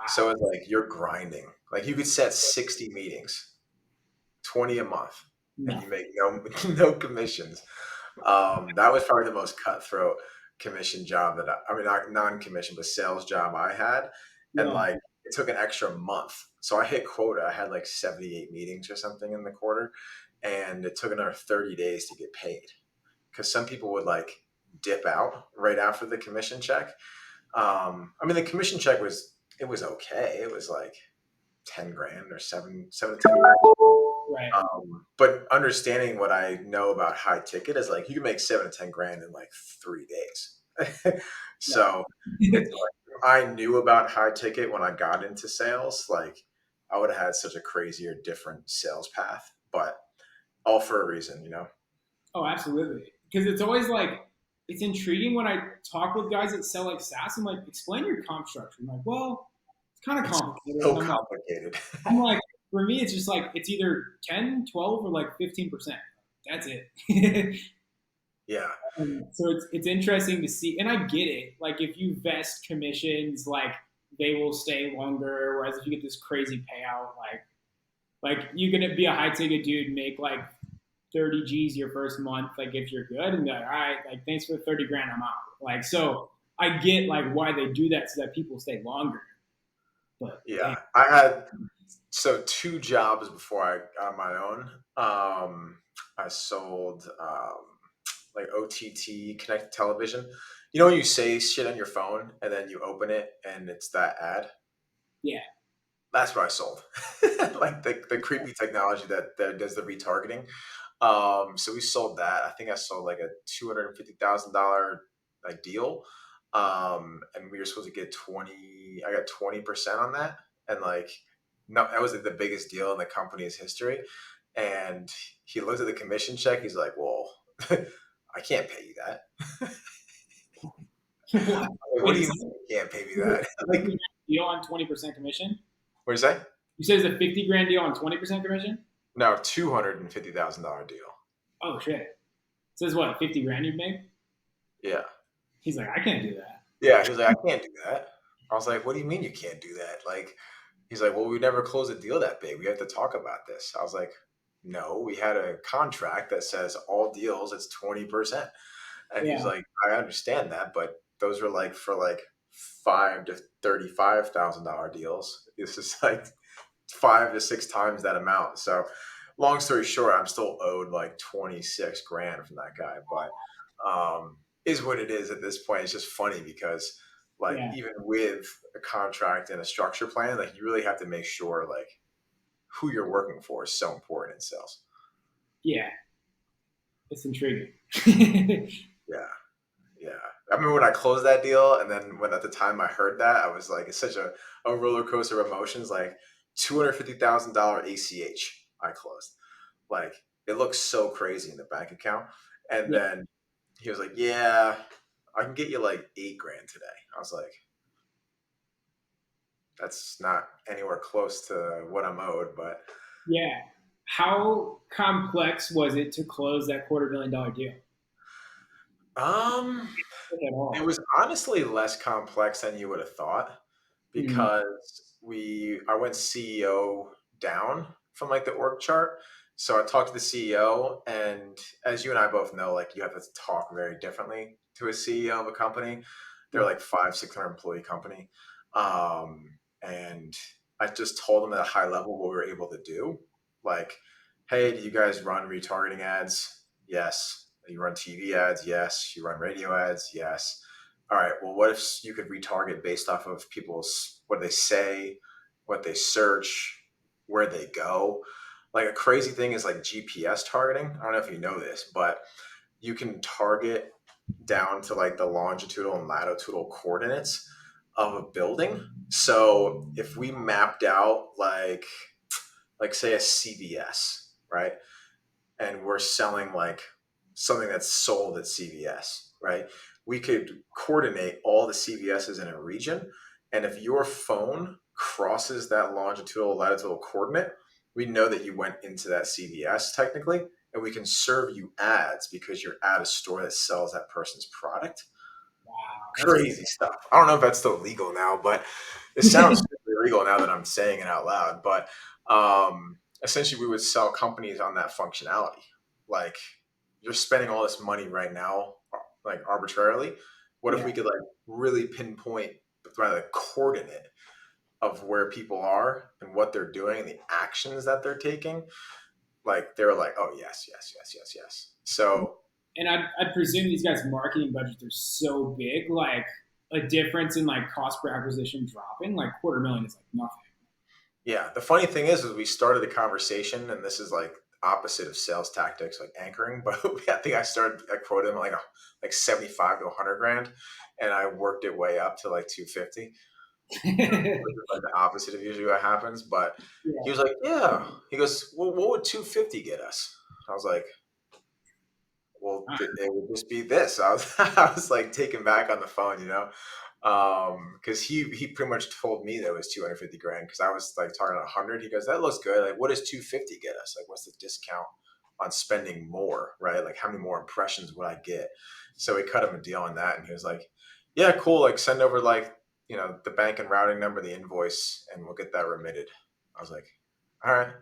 So Wow. it's like you're grinding. Like you could set 60 meetings, 20 a month, and you Nothing. make no commissions. That was probably the most cutthroat commission job I mean, not non-commission, but sales job I had. And Yeah. like, it took an extra month. So I hit quota. I had like 78 meetings or something in the quarter. And it took another 30 days to get paid because some people would like dip out right after the commission check. I mean, the commission check it was okay. It was like 10 grand or seven to 10 grand. Right. But understanding what I know about high ticket is like you can make 7 to 10 grand in like 3 days. So Yeah. it's like I knew about high ticket when I got into sales. Like I would have had such a crazier, different sales path, but all for a reason, you know? Oh, absolutely. Because it's always like it's intriguing when I talk with guys that sell like SaaS. I'm like, explain your comp structure. I'm like, well, it's kind of It's complicated. so And complicated. I'm like, for me, it's just like it's either 10, 12, or like 15%. That's it. Yeah. So it's interesting to see, and I get it. Like if you vest commissions, like they will stay longer. Whereas if you get this crazy payout, like you gonna be a high ticket dude, make like 30 G's your first month, like if you're good, and be like, all right, like thanks for the 30 grand, I'm out. Like so, I get like why they do that so that people stay longer. But Yeah. damn, I had so two jobs before I got on my own. I sold like OTT connected television. You know when you say shit on your phone and then you open it and it's that ad? yeah, That's what I sold. Like the creepy technology that does the retargeting. So we sold that. I think I sold like a $250,000 like deal. And we were supposed to get 20, I got 20% on that. And like, no, that was like the biggest deal in the company's history. And he looked at the commission check. He's like, well, I can't pay you that. what? Like, what Wait, do you you said mean you can't pay me it's that? a Like, 50 deal on 20% commission? what do you say? You said it's a 50 grand deal on 20% commission? No, $250,000 deal. Oh shit. It says what, 50 grand you'd make? Yeah. He's like, I can't do that. Yeah. He was like, I can't do that. I was like, what do you mean you can't do that? Like, he's like, well, we never closed a deal that big. We have to talk about this. I was like, no, we had a contract that says all deals it's 20%. And he's Yeah. like, I understand that, but those were like for like $5,000 to $35,000 deals. This is like 5 to 6 times that amount. So long story short, I'm still owed like 26 grand from that guy, but is what it is at this point. It's just funny because like Yeah. even with a contract and a structure plan, like you really have to make sure like who you're working for is so important in sales. Yeah. It's intriguing. Yeah. Yeah. I remember when I closed that deal, and then when at the time I heard that, I was like, it's such a roller coaster of emotions. Like $250,000 ACH I closed. Like it looks so crazy in the bank account. And Yeah, then he was like, "Yeah, I can get you like 8 grand today." I was like, "That's not anywhere close to what I'm owed." But yeah. How complex was it to close that $250,000 deal? um, At it all? was honestly less complex than you would have thought Mm, because I went CEO down from like the org chart. So I talked to the CEO, and as you and I both know, like you have to talk very differently to a CEO of a company. They're yeah, like 500-600 employee company, and I just told them at a high level what we were able to do. Like, hey, do you guys run retargeting ads? Yes. You run TV ads? Yes. You run radio ads? Yes. All right, well, what if you could retarget based off of people's what they say, what they search, where they go? Like a crazy thing is like GPS targeting. I don't know if you know this, but you can target down to like the longitudinal and latitudinal coordinates of a building. So if we mapped out like say a CVS, right? And we're selling like something that's sold at CVS, right? We could coordinate all the CVSs in a region. And if your phone crosses that longitudinal, latitudinal coordinate, we know that you went into that CVS technically, and we can serve you ads because you're at a store that sells that person's product. wow, that's Crazy stuff. I don't know if that's still legal now, but it sounds super legal now that I'm saying it out loud. But essentially, we would sell companies on that functionality. Like you're spending all this money right now, like arbitrarily. What if yeah. we could like really pinpoint by the coordinate of where people are and what they're doing and the actions that they're taking? Like they were like, oh yes, yes, yes, yes, yes. So And I presume these guys' marketing budgets are so big, like a difference in like cost per acquisition dropping, like 250,000 is like nothing. yeah, the funny thing is we started the conversation, and this is like opposite of sales tactics, like anchoring. But I think I quoted him like 75 to 100 grand, and I worked it way up to like 250, which is like the opposite of usually what happens. But he Yeah. was like, yeah. He goes, well, what would 250 get us? I was like, well, it would just be this. I was, I was like taken back on the phone, because he pretty much told me that it was 250 grand because I was like talking 100. He goes, that looks good. Like, what does 250 get us? Like, what's the discount on spending more, right? Like, how many more impressions would I get? So we cut him a deal on that, and he was like, yeah, cool. Like, send over like the bank and routing number, the invoice, and we'll get that remitted. I was like, all right,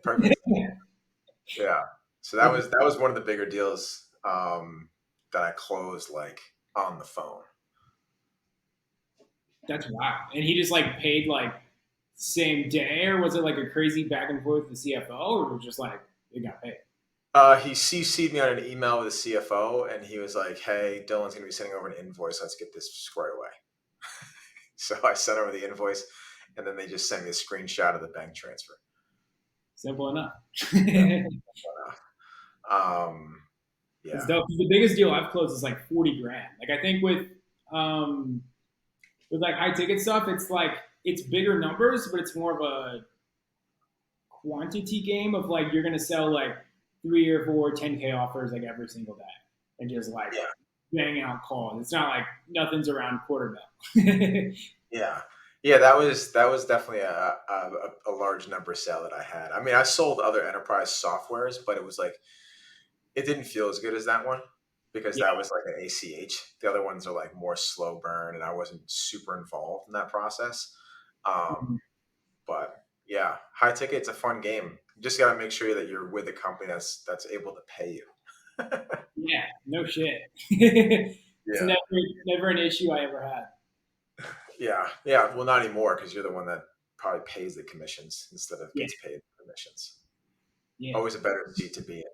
perfect. Yeah. So that was one of the bigger deals that I closed like on the phone. That's wild. And he just like paid like same day, or was it like a crazy back and forth with the CFO, or was it just like it got paid? He CC'd me on an email with the CFO, and he was like, "Hey, Dylan's going to be sending over an invoice. Let's get this squared away." So I sent over the invoice, and then they just sent me a screenshot of the bank transfer. Simple enough. Yeah. It's Um, yeah. dope. The biggest deal I've closed is like 40 grand. Like I think um with like high ticket stuff, it's like it's bigger numbers, but it's more of a quantity game of like you're gonna sell like 3 or 4 10K offers like every single day and just like Yeah. bang out calls. It's not like nothing's around quarter mil. Yeah. Yeah, that was definitely a large number sale that I had. I mean, I sold other enterprise softwares, but it was like it didn't feel as good as that one because Yeah. that was like an ACH. The other ones are like more slow burn, and I wasn't super involved in that process. Um, but yeah, high ticket, it's a fun game. You just got to make sure that you're with a company that's able to pay you. Yeah, no shit. It's Yeah, never an issue I ever had. yeah, yeah. Well, not anymore because you're the one that probably pays the commissions instead of Yeah, gets paid the commissions. yeah, Always a better seat to be in.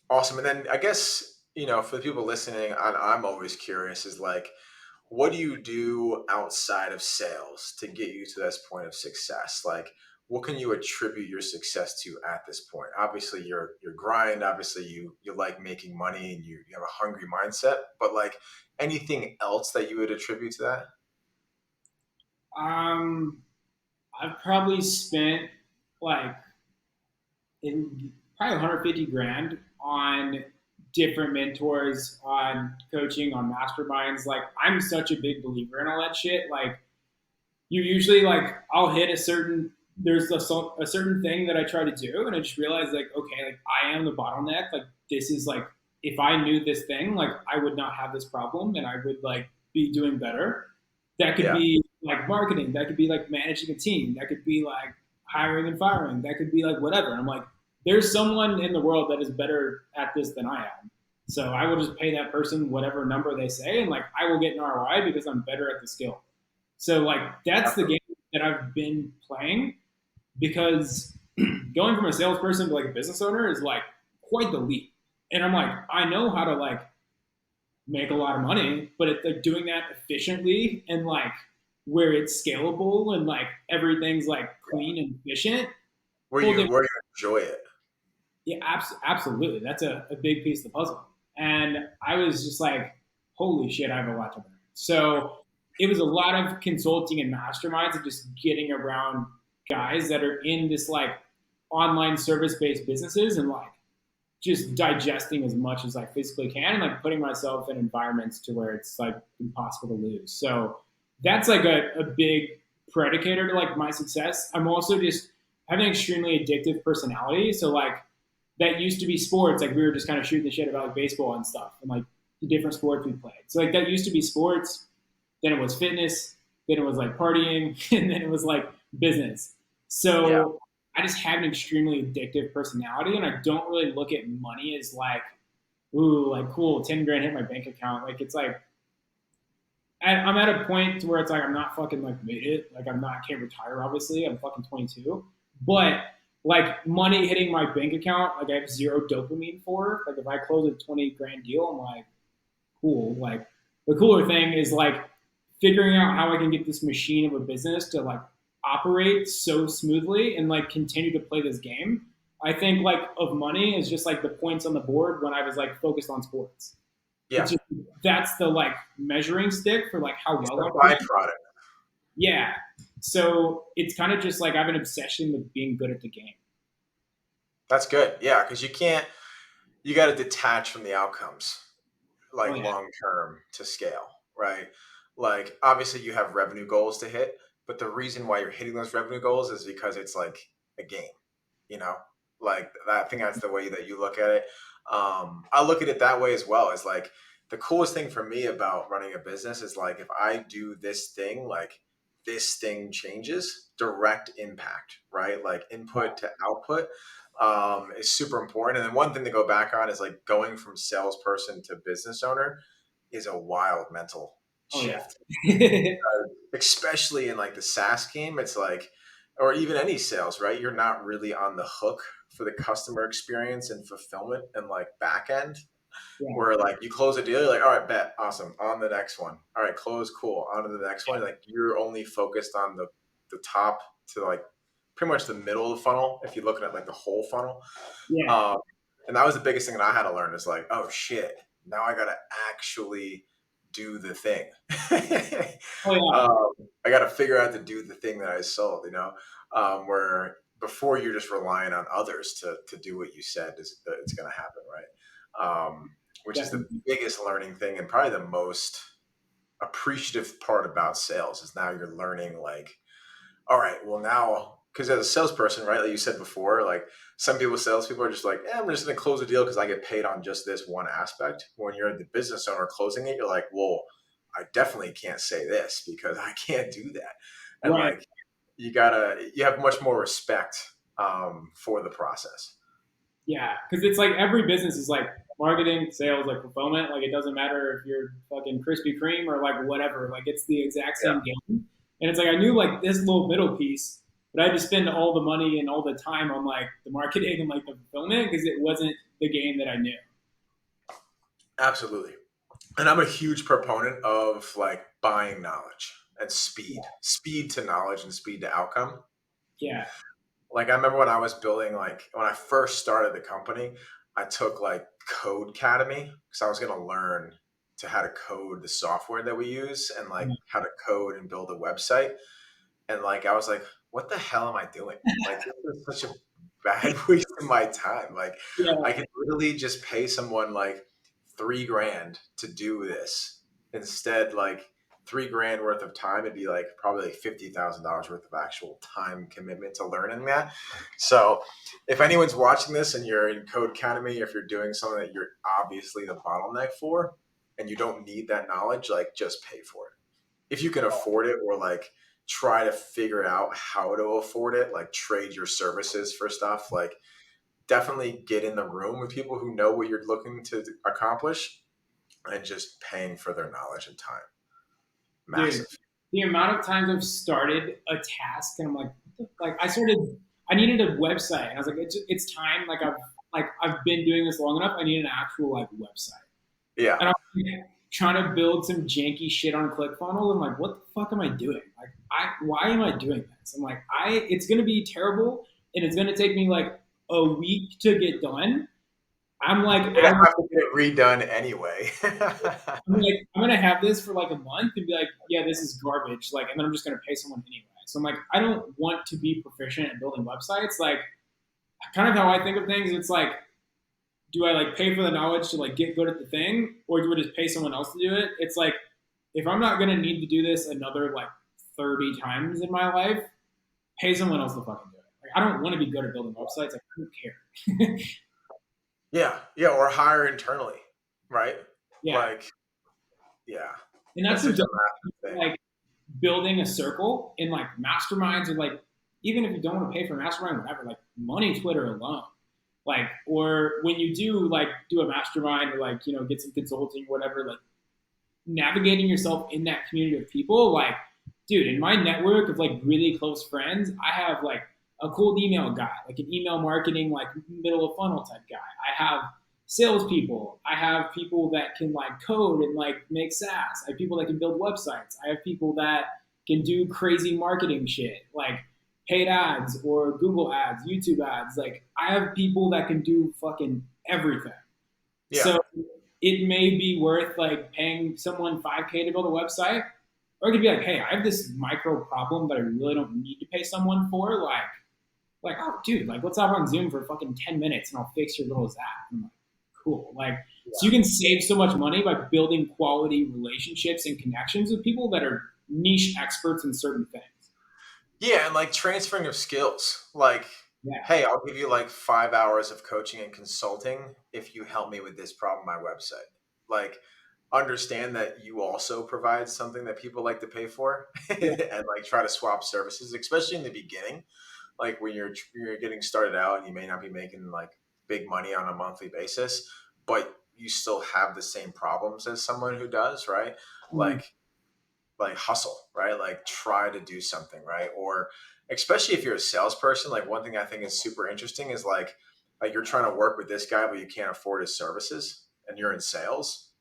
Awesome. And then I guess, for the people listening, I'm always curious is like, what do you do outside of sales to get you to this point of success? Like, what can you attribute your success to at this point? Obviously, your grind. Obviously, you like making money and you have a hungry mindset. But like anything else that you would attribute to that? Um, I've probably spent like probably 150 grand on different mentors, on coaching, on masterminds. Like I'm such a big believer in all that shit. Like you usually like I'll hit a certain there's a certain thing that I try to do, and I just realize like okay, like I am the bottleneck. Like this is like if I knew this thing, like I would not have this problem, and I would like be doing better. That could Yeah, be like marketing. That could be like managing a team. That could be like hiring and firing. That could be like whatever. And I'm like, there's someone in the world that is better at this than I am. So I will just pay that person whatever number they say, and like I will get an ROI because I'm better at the skill. So like that's the absolutely. game that I've been playing because going from a salesperson to like a business owner is like quite the leap. And I'm like, I know how to like make a lot of money, but it's like doing that efficiently and like where it's scalable and like everything's like clean and efficient. Whole different. Where you enjoy it. Yeah, absolutely. That's a big piece of the puzzle. And I was just like, holy shit, I have a lot to learn. So it was a lot of consulting and masterminds and just getting around guys that are in this like online service based businesses and like just digesting as much as I physically can and like putting myself in environments to where it's like impossible to lose. So that's like a big predicator to like my success. I'm also just having an extremely addictive personality. So like that used to be sports. Like we were just kind of shooting the shit about like baseball and stuff and like the different sports we played. So like that used to be sports. Then it was fitness. Then it was like partying, and then it was like business. Yeah. So I just have an extremely addictive personality, and I don't really look at money as like, ooh, like cool, 10 grand hit my bank account. Like it's like I'm at a point to where it's like I'm not fucking like made it. Like I'm not can't retire. Obviously, I'm fucking 22, but like money hitting my bank account, like I have zero dopamine for. Like if I close a 20 grand deal, I'm like, cool. Like the cooler thing is like figuring out how I can get this machine of a business to like operate so smoothly and like continue to play this game. I think like of money is just like the points on the board when I was like focused on sports. It's Yeah. just that's the like measuring stick for like how It's well the I'm doing. byproduct. Yeah. So it's kind of just like I have an obsession with being good at the game. That's good. Yeah, because you got to detach from the outcomes, Oh like yeah. long term to scale, right? Like obviously you have revenue goals to hit, but the reason why you're hitting those revenue goals is because it's like a game, you know? Like I think that's the way that you look at it. I look at it that way as well. Is like the coolest thing for me about running a business is like if I do this thing, like this thing changes, direct impact, right? Like input to output is super important. And then one thing to go back on is like going from salesperson to business owner is a wild mental Oh shift, yeah. especially in like the SaaS game. It's like, or even any sales, right? You're not really on the hook for the customer experience and fulfillment and like back end Yeah. where like you close a deal, you're like, all right, bet, awesome, on the next one. All right, close, cool, on to the next one. Like you're only focused on the top to like pretty much the middle of the funnel if you're looking at like the whole funnel. Yeah. Um, and that was the biggest thing that I had to learn is like, oh shit, now I gotta actually do the thing. Oh yeah. um, I gotta figure out to do the thing that I sold, you know, where before you're just relying on others to do what you said is it's gonna happen, right? Which is the Definitely. biggest learning thing and probably the most appreciative part about sales is now you're learning like, all right, well now, because as a salesperson, right, like you said before, like some people, salespeople are just like, I'm just going to close a deal because I get paid on just this one aspect. When you're the business owner closing it, you're like, well, I definitely can't say this because I can't do that. And Right. like, you have much more respect for the process. Yeah, because it's like every business is like marketing, sales, like fulfillment. Like it doesn't matter if you're fucking Krispy Kreme or like whatever. Like it's the exact Yeah, same game. And it's like I knew like this little middle piece, but I had to spend all the money and all the time on like the marketing and like the fulfillment because it wasn't the game that I knew. absolutely. And I'm a huge proponent of like buying knowledge and speed to knowledge and speed to outcome. Yeah, Like I remember when I was building, like when I first started the company, I took like Code Academy because I was going to learn to how to code the software that we use and like how to code and build a website. And like I was like, what the hell am I doing? Like this is such a bad waste of my time. Like Yeah, I could literally just pay someone like 3 grand to do this. Instead, like 3 grand worth of time, it'd be like probably like $50,000 worth of actual time commitment to learning that. So if anyone's watching this and you're in Code Academy, if you're doing something that you're obviously the bottleneck for and you don't need that knowledge, like just pay for it. If you can afford it, or like try to figure out how to afford it, like trade your services for stuff, like definitely get in the room with people who know what you're looking to accomplish and just paying for their knowledge and time. dude. Massive. The amount of times I've started a task and I'm like, I needed a website and I was like, it's time. I've been doing this long enough. I need an actual like website. Yeah. And I'm like, trying to build some janky shit on ClickFunnels. I'm like, what the fuck am I doing? Like, why am I doing this? I'm like, it's gonna be terrible, and it's gonna take me like a week to get done. I'm like, You're gonna have to get it redone anyway. I'm gonna have this for like a month and be like, yeah, this is garbage. Like, and then I'm just gonna pay someone anyway. So I'm like, I don't want to be proficient at building websites. Like, kind of how I think of things. It's like, do I like pay for the knowledge to like get good at the thing, or do I just pay someone else to do it? It's like if I'm not gonna need to do this another like 30 times in my life, pay someone else to fucking do it. Like I don't want to be good at building websites. Like, I don't care. Yeah. Yeah. Or hire internally. Right. Yeah, Like, yeah. and that's That's the such a difference, massive thing. like building a circle in like masterminds, or like even if you don't want to pay for a mastermind, whatever, like money Twitter alone. Like, or when you do a mastermind or like, get some consulting, whatever, like navigating yourself in that community of people, like, dude, in my network of like really close friends, I have like a cold email guy, like an email marketing, like middle of funnel type guy. I have salespeople. I have people that can like code and like make SaaS. I have people that can build websites. I have people that can do crazy marketing shit, like paid ads or Google ads, YouTube ads. Like I have people that can do fucking everything. Yeah. So it may be worth like paying someone 5K to build a website, or it could be like, hey, I have this micro problem that I really don't need to pay someone for. Like, oh, dude, like let's hop on Zoom for fucking 10 minutes and I'll fix your little zap. I'm like, cool. Like, so you can save so much money by building quality relationships and connections with people that are niche experts in certain things. Yeah, and like transferring of skills. Like, Yeah. hey, I'll give you like 5 hours of coaching and consulting if you help me with this problem on my website. Like, understand that you also provide something that people like to pay for, Yeah. and like try to swap services, especially in the beginning. Like when you're getting started out and you may not be making like big money on a monthly basis, but you still have the same problems as someone who does, right? Mm. Like hustle, right? Like try to do something, right? Or especially if you're a salesperson, like one thing I think is super interesting is like you're trying to work with this guy, but you can't afford his services and you're in sales.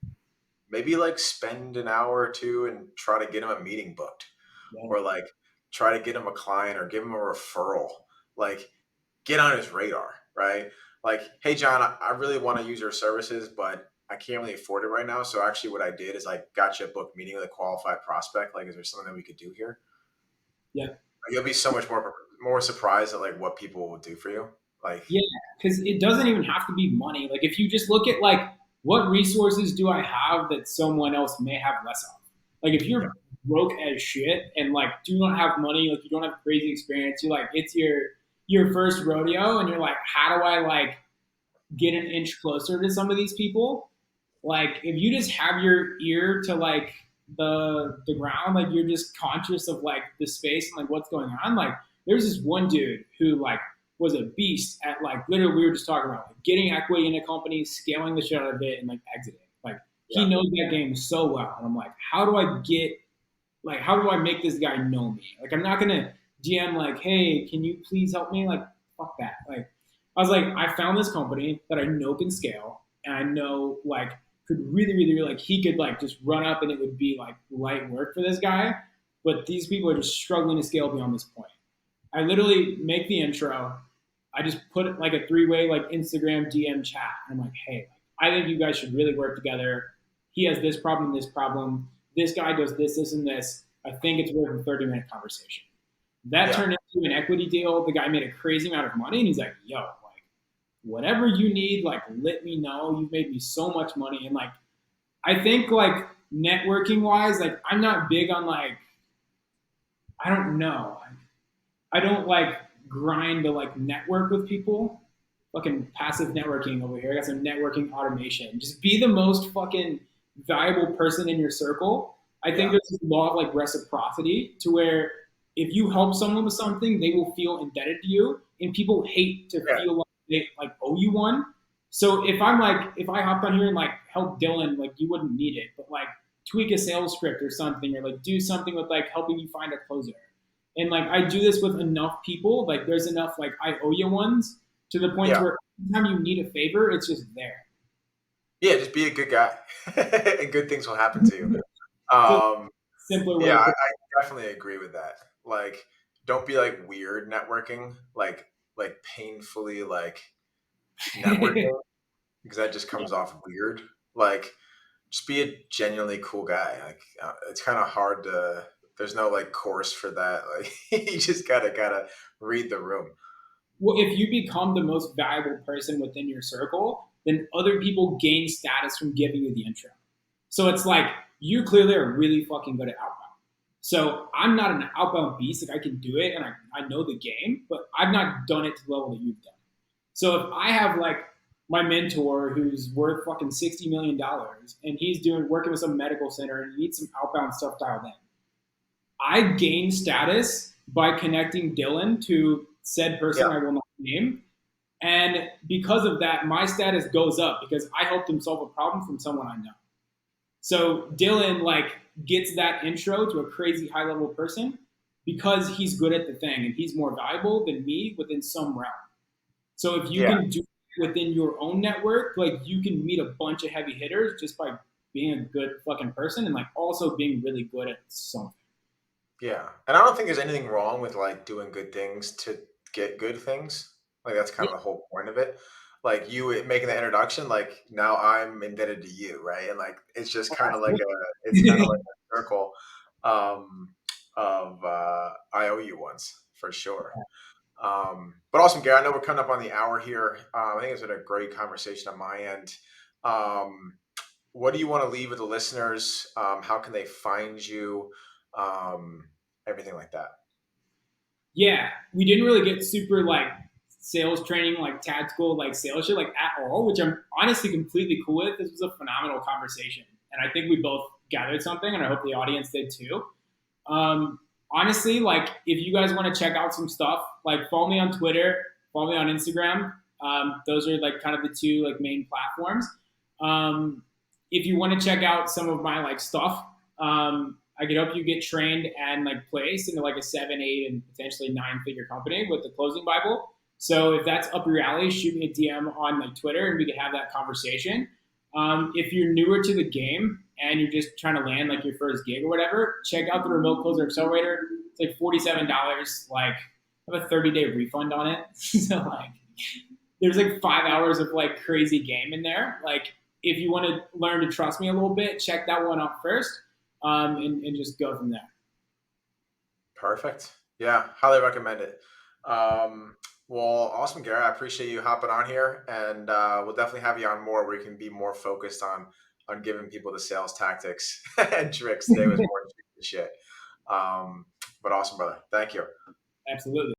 Maybe like spend an hour or two and try to get him a meeting booked, Yeah. or like try to get him a client or give him a referral. Like get on his radar, right? Like, hey, John, I really want to use your services, but I can't really afford it right now. So actually, what I did is I got you a book meeting with a qualified prospect. Like, is there something that we could do here? Yeah. Like, you'll be so much more surprised at like what people will do for you. Like, Yeah, because it doesn't even have to be money. Like if you just look at like what resources do I have that someone else may have less of. Like if yeah, you're broke as shit and like do not have money, like you don't have crazy experience, you're like it's your first rodeo, and you're like, how do I like get an inch closer to some of these people? Like if you just have your ear to like the ground, like you're just conscious of like the space and like what's going on. Like there's this one dude who like was a beast at like literally we were just talking about like getting equity in a company, scaling the shit out of it, and like exiting. Like he yeah, knows that game so well, and I'm like, how do I make this guy know me? Like I'm not gonna DM like, hey, can you please help me? Like fuck that. Like I was like, I found this company that I know can scale, and I know like could really like he could like just run up and it would be like light work for this guy. But these people are just struggling to scale beyond this point. I literally make the intro. I just put like a three-way like Instagram DM chat. I'm like, hey, I think you guys should really work together. He has this problem, this problem. This guy does this, this, and this. I think it's worth a 30-minute conversation. That Yeah. turned into an equity deal. The guy made a crazy amount of money, and he's like, yo, like, whatever you need, like, let me know. You've made me so much money. And like, I think like networking wise, like, I'm not big on like, I don't know. I don't like grind to like network with people. Fucking passive networking over here. I got some networking automation. Just be the most fucking valuable person in your circle. I think Yeah. there's this law of like reciprocity to where if you help someone with something, they will feel indebted to you, and people hate to Yeah. feel like they like owe you one. So if I'm like, if I hopped on here and like help Dylan, like you wouldn't need it, but like tweak a sales script or something, or like do something with like helping you find a closer. And like I do this with enough people, like there's enough like I owe you ones to the point Yeah. where anytime you need a favor, it's just there. Yeah. Just be a good guy, and good things will happen to you. It's a Um, simpler way yeah, to I, put I definitely agree with that. Like, don't be like weird networking, like painfully like it. networking, because that just comes off weird. Like, just be a genuinely cool guy. Like, it's kind of hard to. There's no like course for that. Like, you just gotta read the room. Well, if you become the most valuable person within your circle, then other people gain status from giving you the intro. So it's like you clearly are really fucking good at outbound. So I'm not an outbound beast. Like I can do it and I know the game, but I've not done it to the level that you've done. So if I have like my mentor who's worth fucking $60 million and he's doing working with some medical center and he needs some outbound stuff dialed in, I gain status by connecting Dylan to said person Yeah, I will not name. And because of that, my status goes up because I helped him solve a problem from someone I know. So Dylan like gets that intro to a crazy high level person because he's good at the thing and he's more valuable than me within some realm. So if you yeah, can do it within your own network, like you can meet a bunch of heavy hitters just by being a good fucking person and like also being really good at something. yeah. And I don't think there's anything wrong with like doing good things to get good things. Like that's kind Yeah. of the whole point of it. Like you making the introduction, like now I'm indebted to you, right? And like it's just kind of like it's kind of like a circle of I owe you once for sure. But awesome, Gary. I know we're coming up on the hour here. I think it's been a great conversation on my end. Um, what do you want to leave with the listeners? How can they find you? Um, Everything like that. Yeah, we didn't really get super like sales training, like tactical, like sales shit, like at all, which I'm honestly completely cool with. This was a phenomenal conversation, and I think we both gathered something, and I hope the audience did too. Um, Honestly, like if you guys want to check out some stuff, like follow me on Twitter, follow me on Instagram. Those are like kind of the two like main platforms. Um, if you want to check out some of my like stuff, I could help you get trained and like placed into like a 7, 8, and potentially 9 figure company with the closing Bible. So if that's up your alley, shoot me a DM on like Twitter and we can have that conversation. If you're newer to the game and you're just trying to land like your first gig or whatever, check out the Remote Closer Accelerator. It's like $47. Like I have a 30-day refund on it. So like there's like 5 hours of like crazy game in there. Like if you want to learn to trust me a little bit, check that one out first, and just go from there. Perfect. Yeah, highly recommend it. Well, awesome, Gary. I appreciate you hopping on here, and we'll definitely have you on more where you can be more focused on giving people the sales tactics and tricks. Today was more shit. But awesome, brother. Thank you. Absolutely.